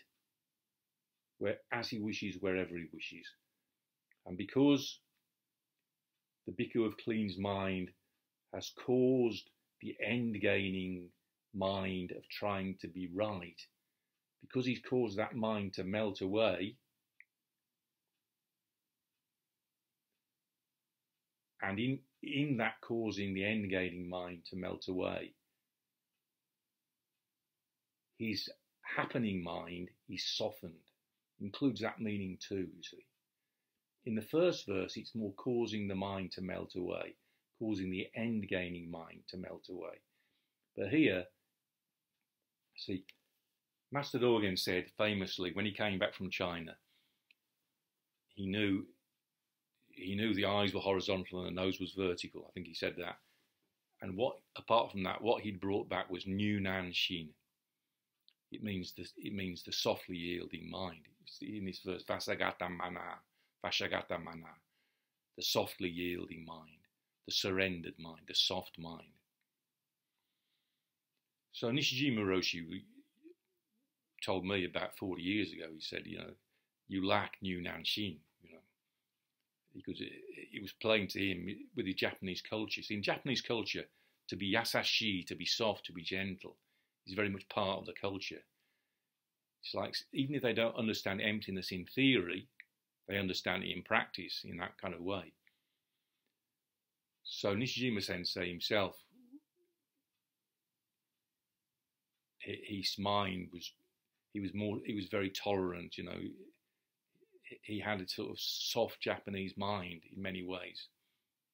Speaker 1: as he wishes, wherever he wishes. And because the bhikkhu of cleansed mind has caused the end-gaining mind of trying to be right, because he's caused that mind to melt away, and in that causing the end-gaining mind to melt away, his happening mind is softened. Includes that meaning too, you see. In the first verse, it's more causing the mind to melt away, causing the end-gaining mind to melt away. But here, see, Master Dogen said famously, when he came back from China, he knew the eyes were horizontal and the nose was vertical. I think he said that. And apart from that, what he'd brought back was Nyūnan Shin. It means the softly yielding mind. In this verse, vasagatam manaḥ, the softly yielding mind, the surrendered mind, the soft mind. So Nishijima Roshi told me about 40 years ago, he said, you lack nipuṇam, you know, because it was plain to him with the Japanese culture. See, in Japanese culture, to be yasashi, to be soft, to be gentle, is very much part of the culture. It's like, even if they don't understand emptiness in theory, they understand it in practice in that kind of way. So Nishijima Sensei himself, his mind was, he was very tolerant, you know. He had a sort of soft Japanese mind in many ways,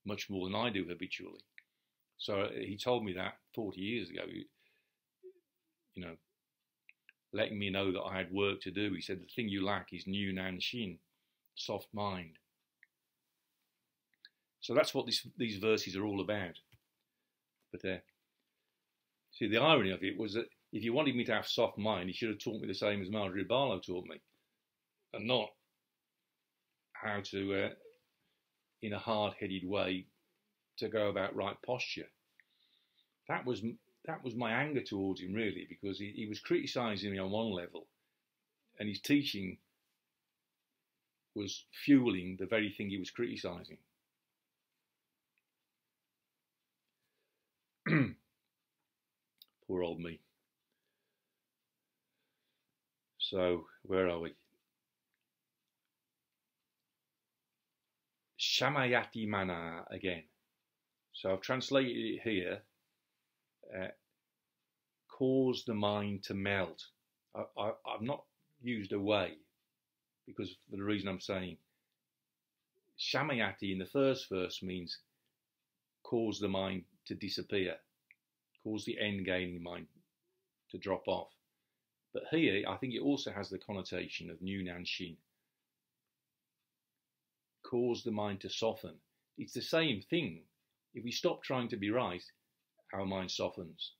Speaker 1: much more than I do habitually. So he told me that 40 years ago, you know, letting me know that I had work to do. He said, the thing you lack is nipuṇam, soft mind. So that's what these verses are all about. But see, the irony of it was that if you wanted me to have soft mind, he should have taught me the same as Marjorie Barlow taught me, and not how to, in a hard-headed way, to go about right posture. That was my anger towards him, really, because he was criticising me on one level, and his teaching was fueling the very thing he was criticising. Poor old me. So, where are we? Śamayati mana again. So I've translated it here. Cause the mind to melt. I've not used away, because for the reason I'm saying, Samayati in the first verse means cause the mind to disappear, cause the end-gaining mind to drop off. But here, I think it also has the connotation of nipuṇam, cause the mind to soften. It's the same thing. If we stop trying to be right, our mind softens.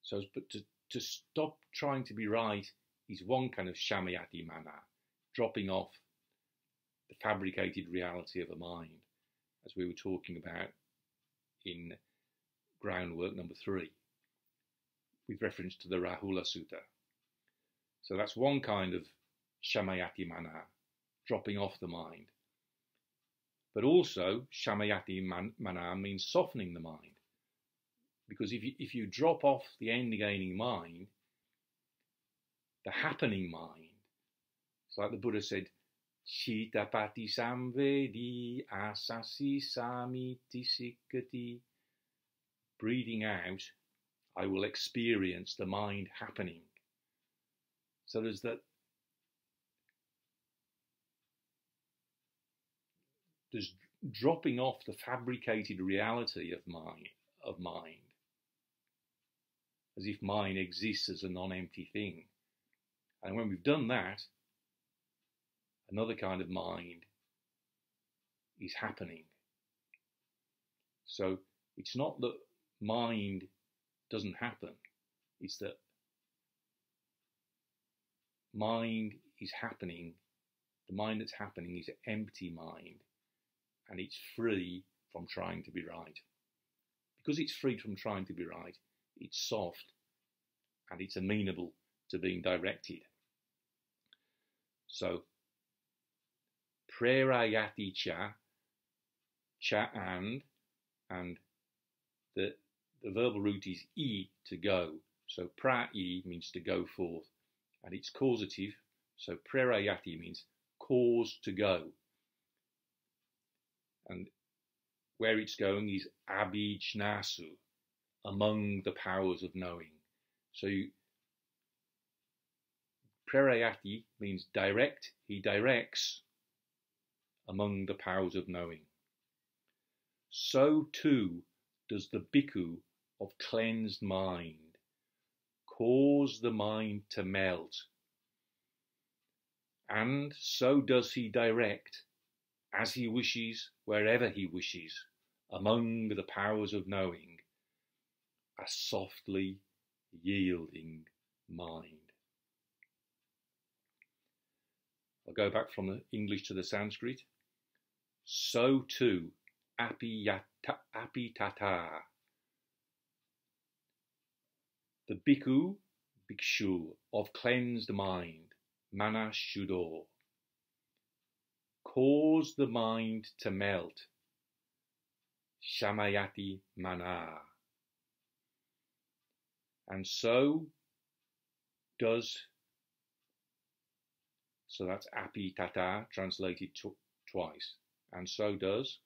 Speaker 1: So, but to stop trying to be right is one kind of śamayati mana, dropping off the fabricated reality of a mind, as we were talking about in groundwork number 3, with reference to the Rahula Sutta. So that's one kind of śamayati mana, dropping off the mind. But also, śamayati mana means softening the mind. Because if you drop off the end-gaining mind, the happening mind, it's like the Buddha said, Chittapati samvedi asasi samiti sikkati. Breathing out, I will experience the mind happening. So there's dropping off the fabricated reality of mind, as if mind exists as a non-empty thing. And when we've done that, another kind of mind is happening. So it's not that mind doesn't happen, it's that mind is happening. The mind that's happening is an empty mind, and it's free from trying to be right. Because it's free from trying to be right, it's soft and it's amenable to being directed. So, prerayati cha and the verbal root is I, to go. So pra-I means to go forth, and it's causative. So prerayati means cause to go. And where it's going is abhijnasu, among the powers of knowing. So prerayati means direct. He directs among the powers of knowing. So too does the bhikkhu of cleansed mind cause the mind to melt, and so does he direct, as he wishes, wherever he wishes, among the powers of knowing, a softly yielding mind. I'll go back from the English to the Sanskrit. So too, api tathā, the bhikkhu, bhikṣur of cleansed mind. manaḥ-śuddho. Cause the mind to melt, samayati manaḥ. And so does, so that's api tathā, translated twice. And so does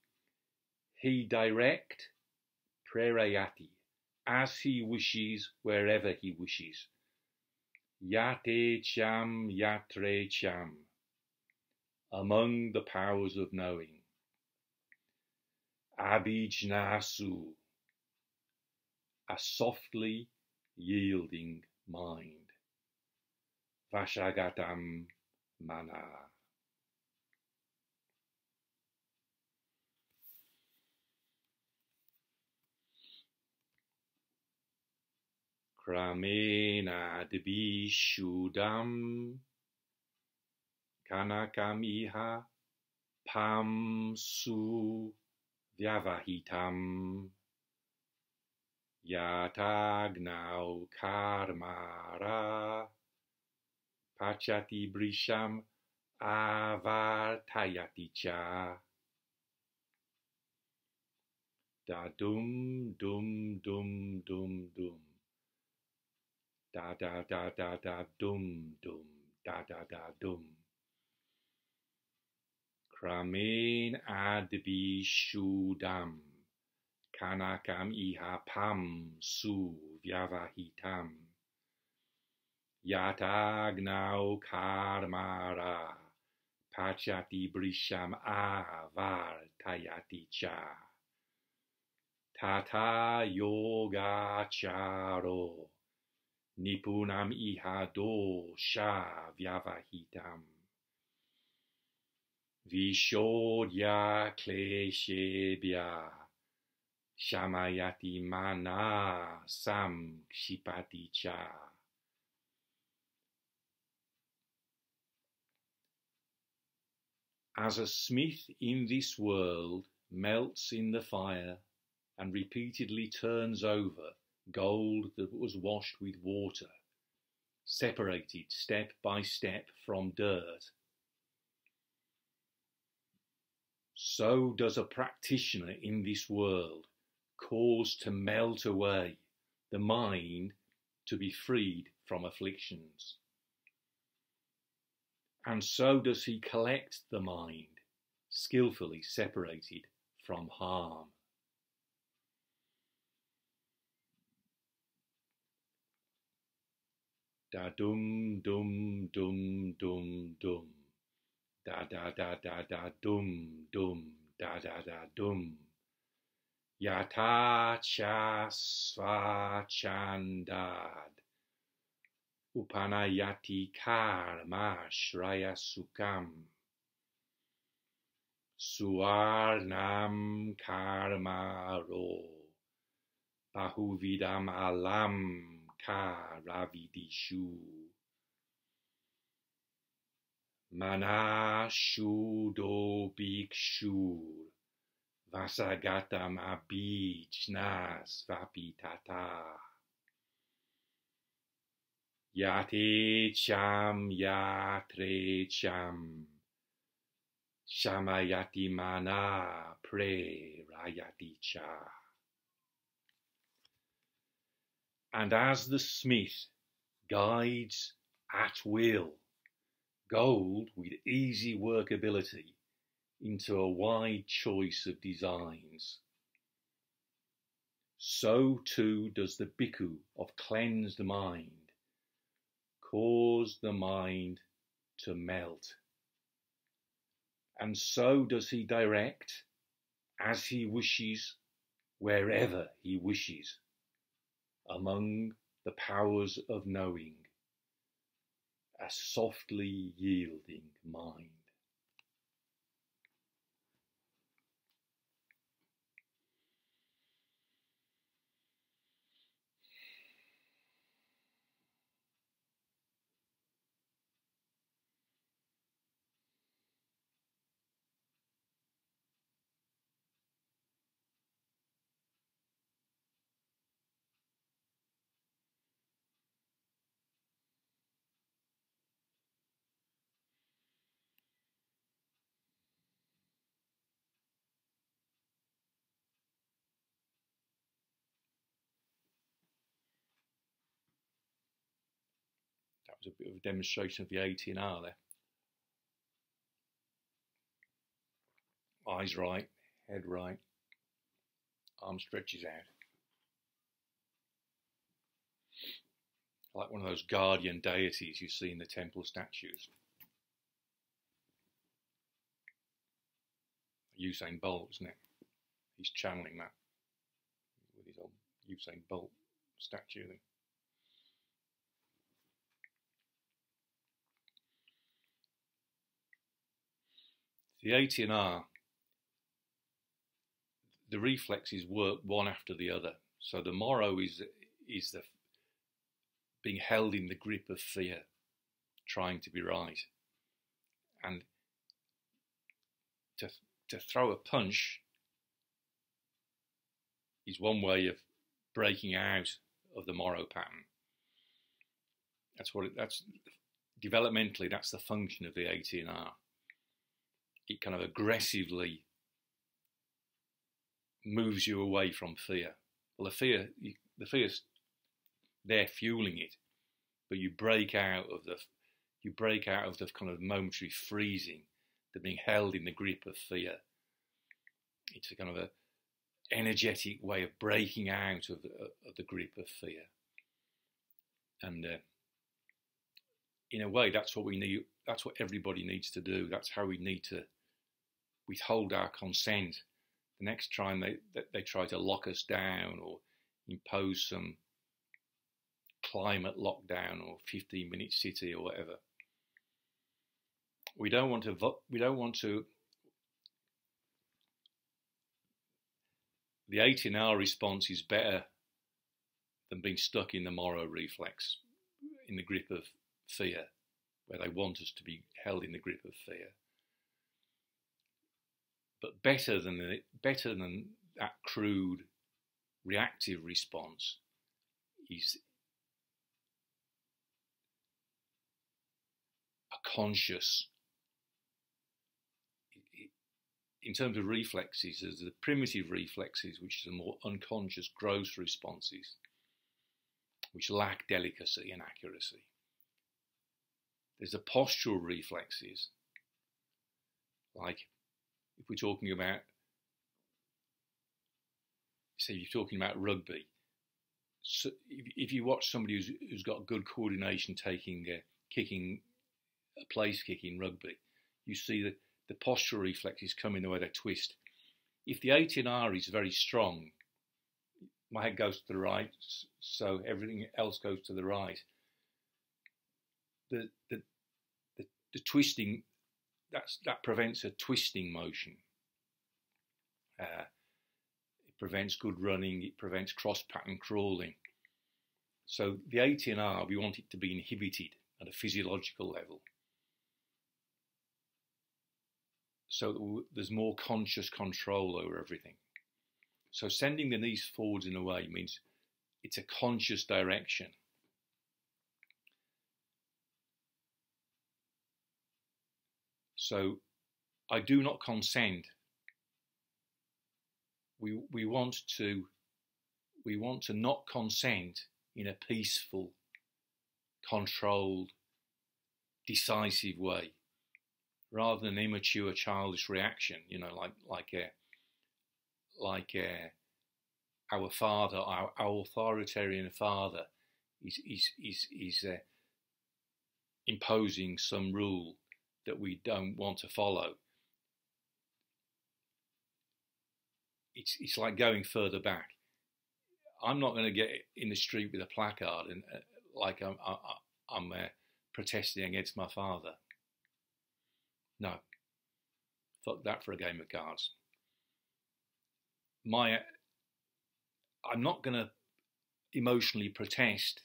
Speaker 1: he direct prāṁsu-vyavahitaṁ, as he wishes, wherever he wishes. Yathā-cchandād, among the powers of knowing. Abhijnasu, a softly yielding mind. Vasagatam manaḥ. Krameṇādbhiḥ śuddhaṁ kanakam iha pāṁsu-vyavahitaṁ yathāgnau karmāraḥ pacati bhṛśam āvartayati ca. Da dum dum dum dum dum. Da da da da da dum dum da da da dum. Krameṇādbhiḥ śuddhaṁ kanakam iha pāṁsu-vyavahitaṁ yathāgnau karmāraḥ pacati bhṛśam āvartayati ca. Tathā yogācāro nipuṇam iha doṣa-vyavahitaṁ viśodhya kleśebhyaḥ śamayati manaḥ saṁkṣipati ca. As a smith in this world melts in the fire and repeatedly turns over gold that was washed with water, separated step by step from dirt, so does a practitioner in this world cause to melt away the mind to be freed from afflictions. And so does he collect the mind, skillfully separated from harm. Da dum dum dum dum dum. Da da da da da dum dum da da da dum. Yathā ca sva-cchandād upanayati karmāśraya-sukhaṁ suvarṇaṁ karmāro bahu-vidham alaṁkāra-vidhiṣu manaḥ-śuddho bhikṣur vasagatam abhijnas vapi tathā yathā śamayati manaḥ-śraya-sukhaṁ ca. And as the smith guides at will gold with easy workability into a wide choice of designs, so too does the bhikkhu of cleansed mind cause the mind to melt. And so does he direct, as he wishes, wherever he wishes, among the powers of knowing, a softly yielding mind. There's a bit of a demonstration of the ATR there. Eyes right, head right, arm stretches out. Like one of those guardian deities you see in the temple statues. Usain Bolt, isn't it? He's channeling that with his old Usain Bolt statue thing. The ATR, the reflexes work one after the other. So the moro is the being held in the grip of fear, trying to be right. And to throw a punch is one way of breaking out of the moro pattern. That's developmentally, that's the function of the ATR. It kind of aggressively moves you away from fear. Well, the fear's there fueling it, but you break out of the kind of momentary freezing, the being held in the grip of fear. It's a kind of a energetic way of breaking out of the grip of fear. And in a way, that's what we need. That's what everybody needs to do. That's how we need to withhold our consent. The next time they try to lock us down or impose some climate lockdown or 15-minute city or whatever, we don't want to. The ATR response is better than being stuck in the moro reflex, in the grip of fear, where they want us to be held in the grip of fear. But better than that crude reactive response is a conscious. In terms of reflexes, there's the primitive reflexes, which are more unconscious, gross responses, which lack delicacy and accuracy. There's the postural reflexes, like if we're talking about, say you're talking about rugby. So if you watch somebody who's got good coordination kicking a place kick in rugby, you see that the postural reflexes come in the way they twist. If the ATR is very strong, my head goes to the right, so everything else goes to the right. The twisting, that prevents a twisting motion. It prevents good running. It prevents cross-pattern crawling. So the ATR, we want it to be inhibited at a physiological level, so there's more conscious control over everything. So sending the knees forwards in a way means it's a conscious direction. So I do not consent. We want to not consent in a peaceful, controlled, decisive way, rather than an immature, childish reaction. You know, like our father, our authoritarian father, is imposing some rule that we don't want to follow. It's like going further back. I'm not going to get in the street with a placard and like I'm protesting against my father. No, fuck that for a game of cards. I'm not going to emotionally protest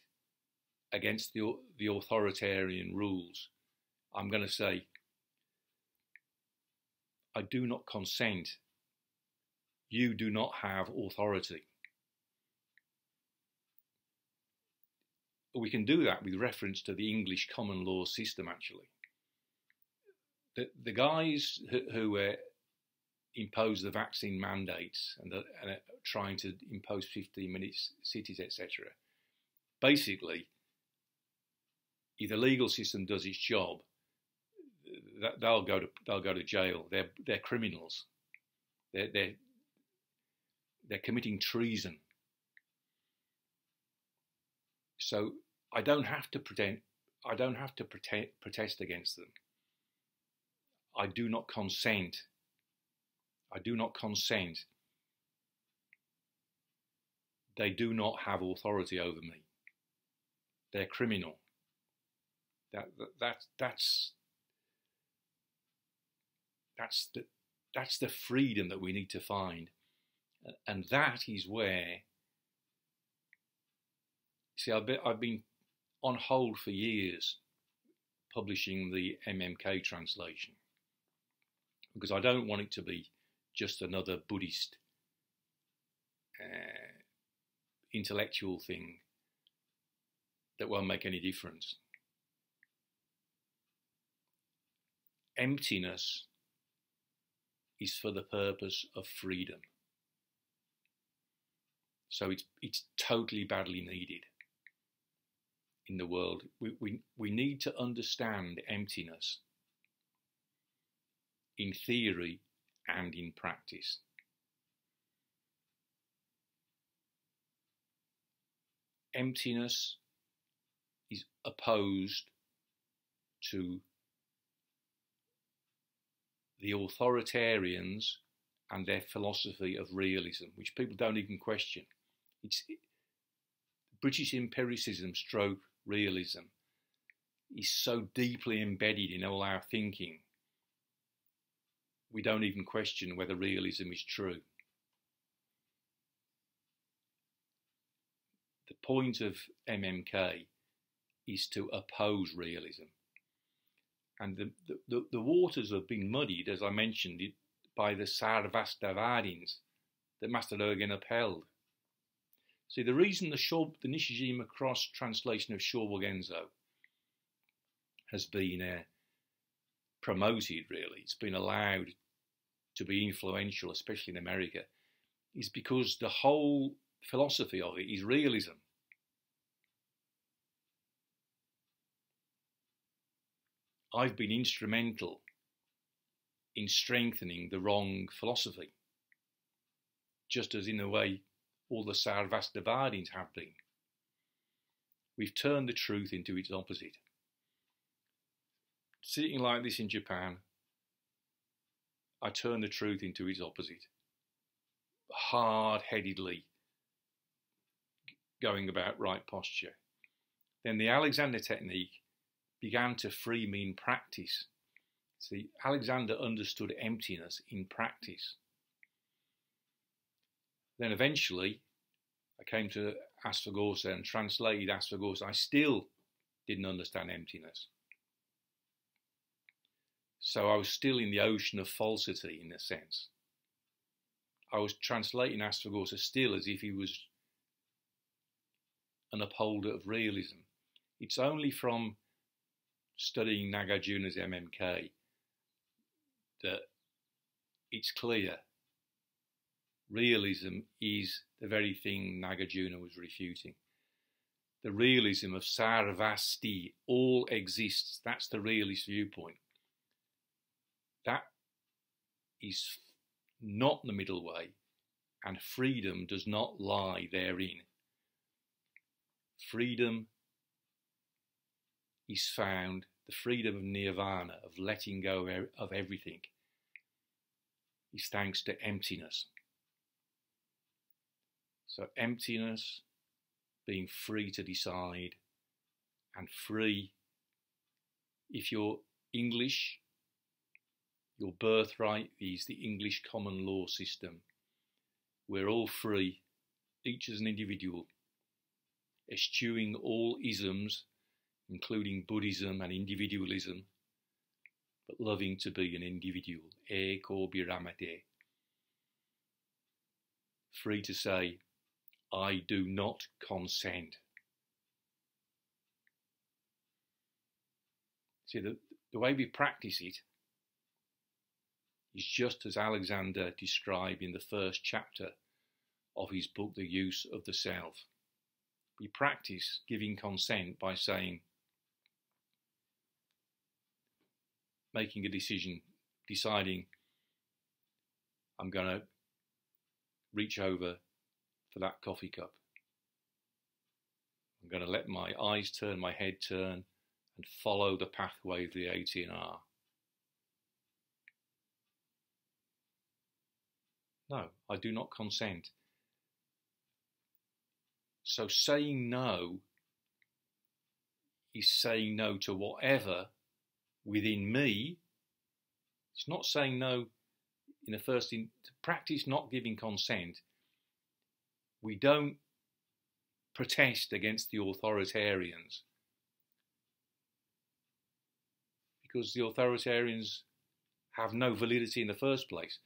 Speaker 1: against the authoritarian rules. I'm going to say, I do not consent. You do not have authority. We can do that with reference to the English common law system, actually. The guys who impose the vaccine mandates and are trying to impose 15-minute cities, etc., basically, if the legal system does its job, they'll go to jail. They're criminals. They're committing treason. So I don't have to protest against them. I do not consent. They do not have authority over me. They're criminal. That's the freedom that we need to find, and that is where. See, I've been on hold for years publishing the MMK translation because I don't want it to be just another Buddhist intellectual thing that won't make any difference. Emptiness is for the purpose of freedom. So it's totally badly needed in the world. We need to understand emptiness in theory and in practice. Emptiness is opposed to the authoritarians and their philosophy of realism, which people don't even question. It's British empiricism stroke realism is so deeply embedded in all our thinking, we don't even question whether realism is true. The point of MMK is to oppose realism. And the waters have been muddied, as I mentioned, by the Sarvastivadins that Master Dogen upheld. See, the reason the Nishijima Cross translation of Shobo Genzo has been promoted, really, it's been allowed to be influential, especially in America, is because the whole philosophy of it is realism. I've been instrumental in strengthening the wrong philosophy, just as in a way all the Sarvastivadins have been. We've turned the truth into its opposite. Sitting like this in Japan, I turn the truth into its opposite. Hard-headedly going about right posture. Then the Alexander technique began to free me in practice. See, Alexander understood emptiness in practice. Then eventually, I came to Asvaghosha and translated Asvaghosha. I still didn't understand emptiness. So I was still in the ocean of falsity, in a sense. I was translating Asvaghosha still as if he was an upholder of realism. It's only from studying Nagarjuna's MMK that it's clear realism is the very thing Nagarjuna was refuting. The realism of Sarvasti, all exists, that's the realist viewpoint. That is not the middle way, and freedom does not lie therein. Freedom is found, the freedom of nirvana, of letting go of everything, is thanks to emptiness. So emptiness, being free to decide, and free, if you're English, your birthright is the English common law system. We're all free, each as an individual, eschewing all isms, including Buddhism and individualism, but loving to be an individual. Eko biramate. Free to say, I do not consent. See, the way we practice it is just as Alexander described in the first chapter of his book, The Use of the Self. We practice giving consent by saying, making a decision, deciding I'm going to reach over for that coffee cup. I'm going to let my eyes turn, my head turn, and follow the pathway of the AT&R. No, I do not consent. So saying no is saying no to whatever within me. It's not saying no in the first to practice not giving consent. We don't protest against the authoritarians because the authoritarians have no validity in the first place.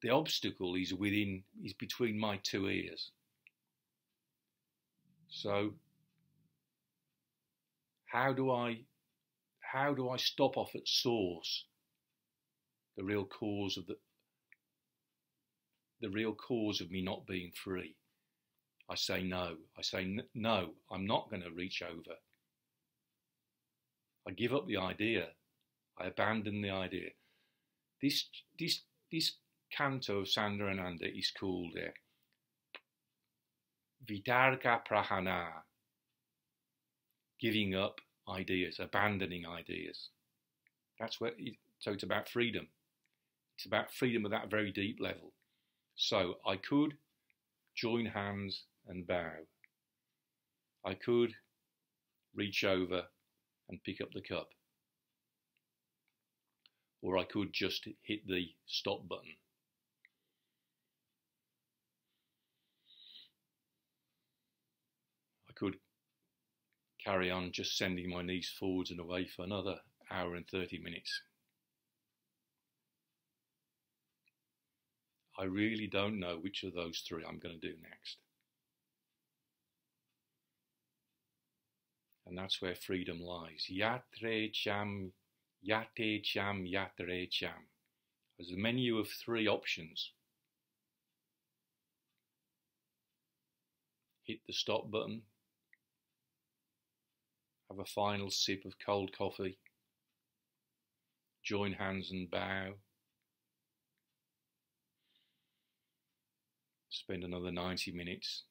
Speaker 1: The obstacle is between my two ears. So how do I stop off at source, the real cause of me not being free? I say no. I say no, I'm not going to reach over. I give up the idea. I abandon the idea. This canto of Saundarananda is called Vitarka Prahana, giving up ideas, abandoning ideas. So it's about freedom. It's about freedom at that very deep level. So I could join hands and bow. I could reach over and pick up the cup. Or I could just hit the stop button. I could carry on just sending my knees forwards and away for another hour and 30 minutes. I really don't know which of those three I'm going to do next. And that's where freedom lies. Yatre cham, yate cham, yatre cham. There's a menu of three options. Hit the stop button. Have a final sip of cold coffee. Join hands and bow. Spend another 90 minutes